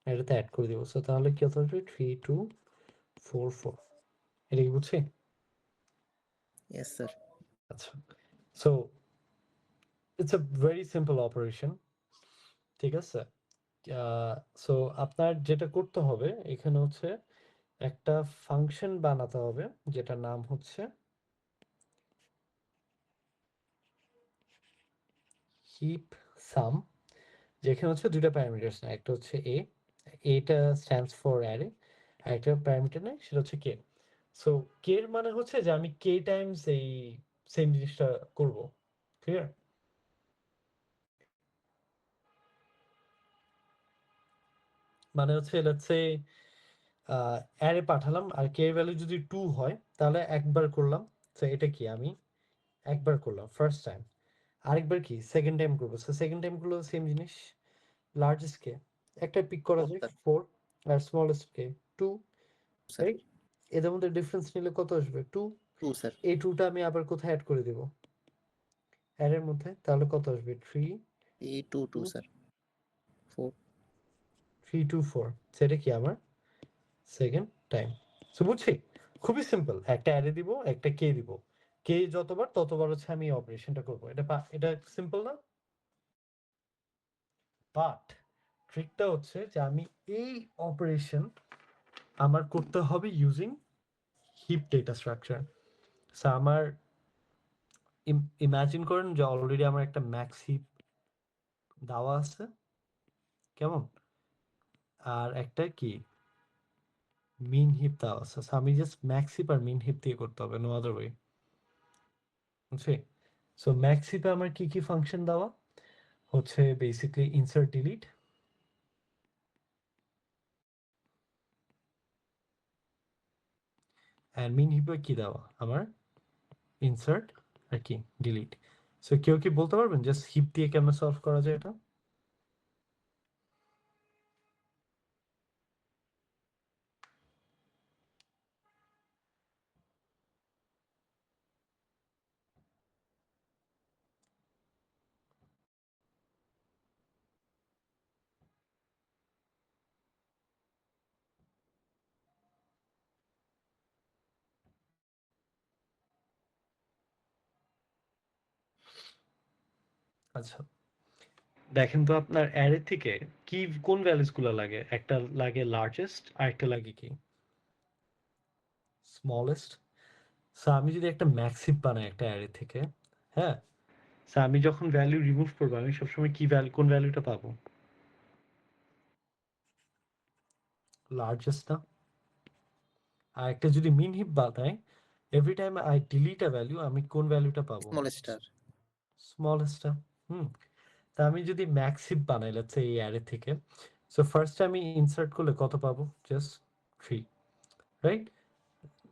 এটাতে অ্যাড করে দিব। সো তাহলে কি হতে হবে 3 2 4 4। এটা কি বুঝছি? Yes sir. আচ্ছা, so it's a very simple operation. ঠিক আছে, সো আপনার যেটা করতে হবে এখানে হচ্ছে একটা ফাংশন বানাতে হবে যেটার নাম হচ্ছে হিপ সাম, যেখানে হচ্ছে দুইটা প্যারামিটার না, একটা হচ্ছে এটা স্ট্যান্ডস ফর অ্যারে, আর একটা প্যারামিটার নেই সেটা হচ্ছে কে। সো কে এর মানে হচ্ছে যে আমি কে টাইমস এই সেম জিনিসটা করব। ক্লিয়ার? মানে হচ্ছে লেটস সে অ্যারে পাঠালাম, আর কে এর ভ্যালু যদি 2 হয় তাহলে একবার করলাম। তো এটা কি আমি একবার করলাম ফার্স্ট টাইম, আরেকবার কি সেকেন্ড টাইম করবো। সো সেকেন্ড টাইম গুলো সেম জিনিস, লার্জেস্ট কে একটা পিক করা যায় 4, আর স্মলেস্ট কে 2, স্যার। রাইট? এদের মধ্যে ডিফারেন্স নিলে কত আসবে? 2। 2 স্যার। এই 2টা আমি আবার কোথায় অ্যাড করে দেব? অ্যারের মধ্যে, তাহলে কত আসবে? 3 এই 2 2 স্যার। 4। 3 2 4, সেটা কি আমার সেকেন্ড টাইম। সো বুঝছি, খুবই সিম্পল। একটা অ্যারে দিব, একটা কে দিব, কে যতবার ততবার হচ্ছে আমি অপারেশনটা করব। এটা সিম্পল না? বাট ট্রিকটা হচ্ছে যে আমি এই অপারেশন আমার করতে হবে using heap data structure. So আমার ইমাজিন করেন যে অলরেডি আমার একটা ম্যাক্স হিপ দেওয়া আছে, কেমন, আর একটা কি মিন হিপ দেওয়া আছে। So আমি জাস্ট ম্যাক্স হিপ আর মিন হিপ দিয়ে করতে হবে, নো আদার ওয়ে, বুঝছি? সো ম্যাক্স হিপে আমার কি কি ফাংশন দেওয়া হচ্ছে, বেসিক্যালি ইনসার্ট ডিলিট, আর মিন হিপে কি দেওয়া আমার ইনসার্ট আর কি ডিলিট। সো কেউ কি বলতে পারবেন জাস্ট হিপ দিয়ে কেমন সলভ করা যায় এটা? আচ্ছা, দেখেন তো আপনার অ্যারে থেকে কি কোন ভ্যালুস গুলো লাগে, একটা লাগে লার্জেস্ট আর একটা লাগে কি স্মলেস্ট। সো আমি যদি একটা ম্যাক্সিভ বানাই একটা অ্যারে থেকে, হ্যাঁ, সো আমি যখন ভ্যালু রিমুভ করবো আমি সবসময় কি ভ্যালু, কোন ভ্যালুটা পাবো? লার্জেস্ট না? আর একটা যদি মিন হিপ বানাই, every time I delete a value আমি কোন ভ্যালুটা পাবো? Small star. স্মলেস্টটা। হুম, তা আমি যদি ম্যাক্স হিপ বানাই লেটস সে এই অ্যারে থেকে, সো ফার্স্ট আমি ইনসার্ট করলে কত পাবো? Just 3, right?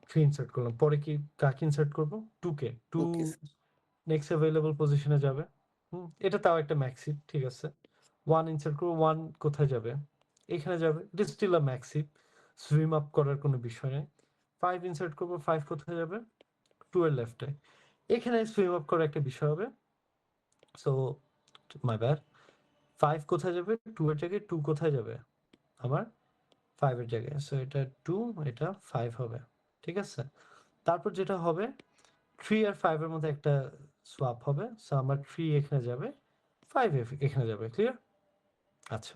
3 ইনসার্ট করলাম, পরে কি কাকে ইনসার্ট করবো? 2 কে, 2 ওকে নেক্সট অ্যাভেলেবল পজিশনে যাবে। এটা তাও একটা ম্যাক্স হিপ, ঠিক আছে। 1 ইনসার্ট করবো, 1 কোথায় যাবে? এখানে যাবে, it is still a max heap, swim up করার কোনো বিষয় নেই। 5 ইনসার্ট করবো, 5 কোথায় যাবে? 2 এর লেফটে। এখানে সুইম আপ করার একটা বিষয় হবে, সো মাই ব্যাড। 5 কোথায় যাবে? 2 এর জায়গায়, 2 কোথায় যাবে? আমার 5 এর জায়গায়, সো এটা 2, এটা 5 হবে, ঠিক আছে। তারপর যেটা হবে 3 আর 5 এর মধ্যে একটা সোয়াপ হবে, সো আমার 3 এখানে যাবে, 5 এখানে যাবে, ক্লিয়ার? আচ্ছা,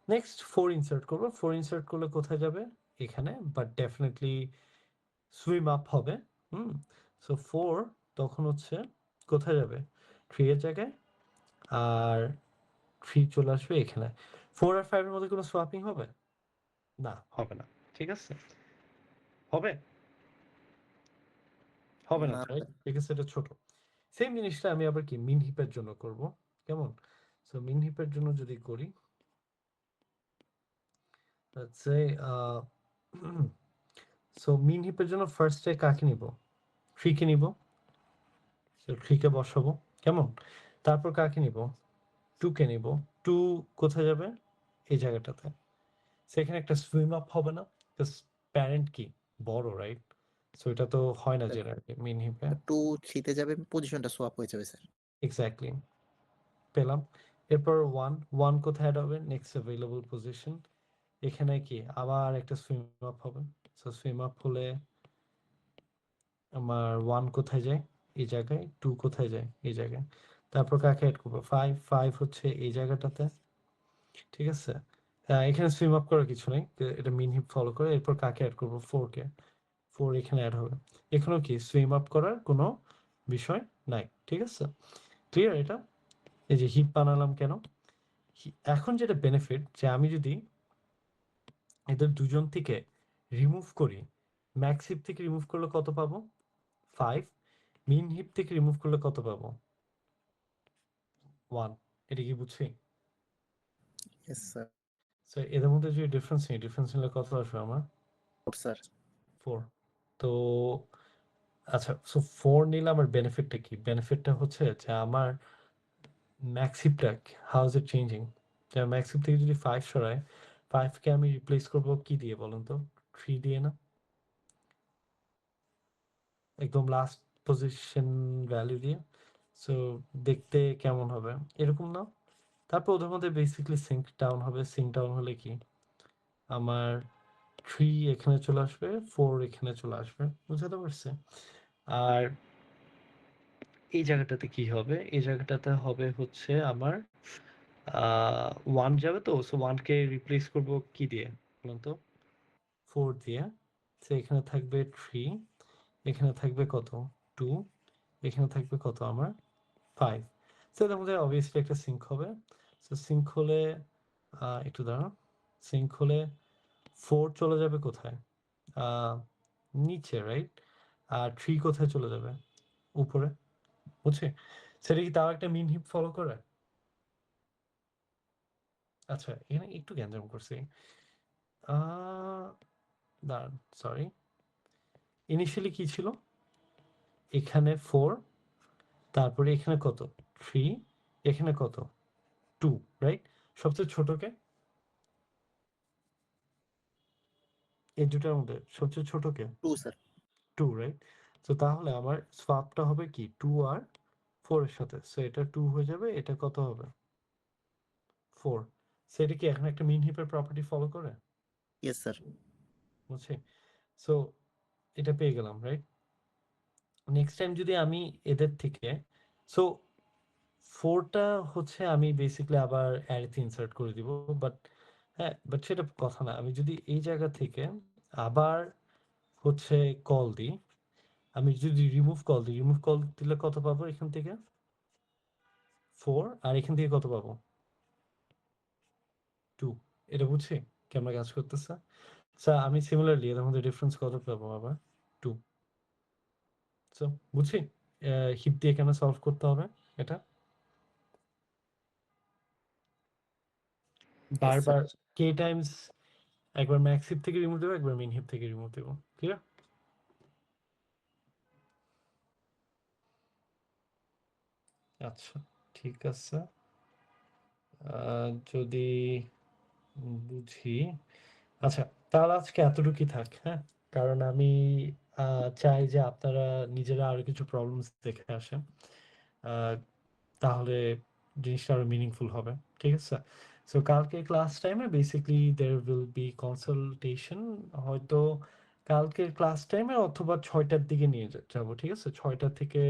নেক্সট 4 ইনসার্ট করবো, 4 ইনসার্ট করলে কোথায় যাবে? এখানে, বাট ডেফিনেটলি সুইম আপ হবে। সো 4 তখন হচ্ছে কোথায় যাবে? 3 এর জায়গায়, আর 3 চলে আসবে এখানে। 4 আর 5 এর মধ্যে কোনো সোয়াপিং হবে? না, হবে না, ঠিক আছে। হবে? হবে না, না রাইট? ঠিক আছে, এটা ছোট। সেম জিনিসটা আমি আবার কি মিন হিপের জন্য করব, কেমন? সো মিন হিপের জন্য যদি করি, লেটস সে সো মিন হিপের জন্য ফার্স্টে কাকে নিব? 3 কে নিব, সো 3 কে বসাবো, কেমন? তারপর কাকে নিব? 2 কে নিব। 2 কোথায় যাবে? এই জায়গাটাতে। সেখানে একটা সুইম আপ হবে না? জাস্ট প্যারেন্ট কি বড়, রাইট? সো এটা তো হয় না জেনারেলি মিন হিপে। 2 3 যাবে, পজিশনটা সোয়াপ হয়ে যাবে স্যার। এক্স্যাক্টলি, পেলাম। এরপর 1 কোথায় অ্যাড হবে? Next available position. এখানে কি আবার একটা সুইম আপ হবে, সো সুইম আপ হলে আমার 1 কোথায় যায়? এই জায়গায়। 2 কোথায় যায়? এই জায়গায়। তারপর কাকে অ্যাড করবো? 5 হচ্ছে এই জায়গাটাতে, ঠিক আছে। এখানে সুইম আপ করার কিছু নেই, এটা মিন হিপ ফলো করে। এরপর কাকে অ্যাড করবো? 4 কে। 4 এখানে অ্যাড হবে। এখানেও কি সুইম আপ করার কোনো বিষয় নাই, ঠিক আছে। ক্লিয়ার এটা? এই যে হিপ বানালাম কেন? এখন যেটা বেনিফিট, যে আমি যদি এদের দুজন থেকে রিমুভ করি, ম্যাক্স হিপ থেকে রিমুভ করলে কত পাবো? 5। মিন হিপ থেকে রিমুভ করলে কত পাবো? 1। এটা কি বুঝছি? Yes sir. সো এদের মধ্যে যে ডিফারেন্স নেই, ডিফারেন্স নিলে কত আসবে আমার? স্যার 4। তো আচ্ছা, সো 4 নিলে আমার বেনিফিটটা কি? বেনিফিটটা হচ্ছে যে আমার ম্যাক্স হিপটা হাউ ইজ ইট চেঞ্জিং? যে ম্যাক্স হিপ থেকে যদি 5 সরাই, 5 কে আমি রিপ্লেস করবো কি দিয়ে বলুন তো? 3 দিয়ে না? একদম লাস্ট পজিশন ভ্যালু দিয়ে। সো দেখতে কেমন হবে? এরকম না? তারপর ওদের মধ্যে বেসিক্যালি সিঙ্ক ডাউন হবে। সিঙ্ক ডাউন হলে কি আমার 3 এখানে চলে আসবে, 4 এখানে চলে আসবে, বুঝতে পারছে? আর এই জায়গাটাতে কি হবে? এই জায়গাটাতে হবে হচ্ছে আমার 1 যাবে, তো সো 1 কে রিপ্লেস করব কি দিয়ে বলুন তো? 4 দিয়ে। সো এখানে থাকবে 3, এখানে থাকবে কত? 2, এখানে থাকবে কত আমার 5। তো এর মধ্যে অবভিয়াসলি একটা সিঙ্ক হবে। সো সিঙ্ক হলে একটু দাঁড়াও, সিঙ্ক হলে 4 চলে যাবে কোথায়? নিচে, রাইট? আর 3 কোথায় চলে যাবে? উপরে। বুঝছি? সেটা কি তাও একটা মিন হিপ ফলো করে? আচ্ছা, এখানে একটু গ্যাঞ্জাম করছি। দাঁড়ান, সরি। ইনিশিয়ালি কি ছিল? এখানে 4, তারপরে এখানে কত? 3, এখানে কত? 2, রাইট? সবচেয়ে ছোটকে? এই দুটার মধ্যে সবচেয়ে ছোটকে? 2 স্যার। 2, রাইট? তো তাহলে আমার সোয়াপটা হবে কি 2 আর 4 এর সাথে। সো এটা 2 হয়ে যাবে, এটা কত হবে? 4। সেটা কি এখন একটা মিন হিপের প্রপার্টি ফলো করে? Yes sir. বুঝছি? সো এটা পেয়ে গেলাম, রাইট? নেক্সট টাইম যদি আমি এদের থেকে, সো 4টা হচ্ছে আমি বেসিক্যালি আবার অ্যারেতে ইনসার্ট করে দিব। বাট হ্যাঁ, বাট সেটা কথা না। আমি যদি এই জায়গা থেকে আবার হচ্ছে কল দিই, আমি যদি রিমুভ কল দিই, রিমুভ কল দিলে কত পাবো এখান থেকে? 4, আর এখান থেকে কত পাবো? 2। এটা বুঝছি কেমন কাজ করতেছে? সো আমি সিমিলারলি এদের মধ্যে ডিফারেন্স কত পাবো আবার? 2। সো বুঝছি হিপ দিয়ে কেন সলভ করতে হবে এটা। বারবার কে টাইমস একবার ম্যাক্স হিপ থেকে রিমুভ দেবো, একবার মিন হিপ থেকে রিমুভ দেবো। ক্লিয়ার? আচ্ছা, ঠিক আছে। যদি বুঝি, আচ্ছা তাহলে আজকে এতটুকুই থাক, হ্যাঁ? কারণ আমি চাই যে আপনারা নিজেরা আরো কিছু প্রবলেমস দেখে আসেন। তাহলে জিনিসটা আরো মিনিংফুল হবে। ঠিক আছে? সো কালকে ক্লাস টাইমে basically there will be consultation. হয়তো কালকের ক্লাস টাইমে অথবা 6টার দিকে নিয়ে যাবো। ঠিক আছে? 6টা থেকে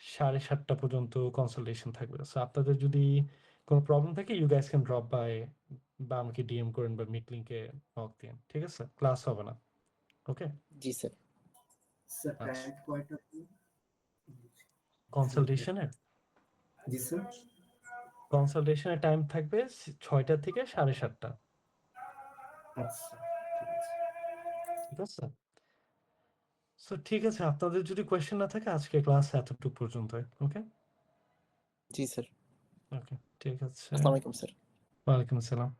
7:30 পর্যন্ত কনসালটেশন থাকবে। সো আপনাদের যদি কোনো প্রবলেম থাকে you guys can drop by, বা আমাকে ডিএম করেন বা মিট লিংকে নক দিন। ঠিক আছে? ক্লাস হবে না। ওকে? জি স্যার। স্যার আচ্ছা, টাইম কয়টা? কনসালটেশনের জি স্যার। কনসালটেশনের টাইম থাকবে 6টা থেকে 7:30। আচ্ছা, ঠিক আছে। ঠিক আছে? সো ঠিক আছে, আপনাদের যদি কোয়েশ্চেন না থাকে আজকে ক্লাস এতটুকু পর্যন্ত। ওকে? জি স্যার। ওকে, ঠিক আছে। আসসালামু আলাইকুম স্যার। ওয়ালাইকুম আসসালাম।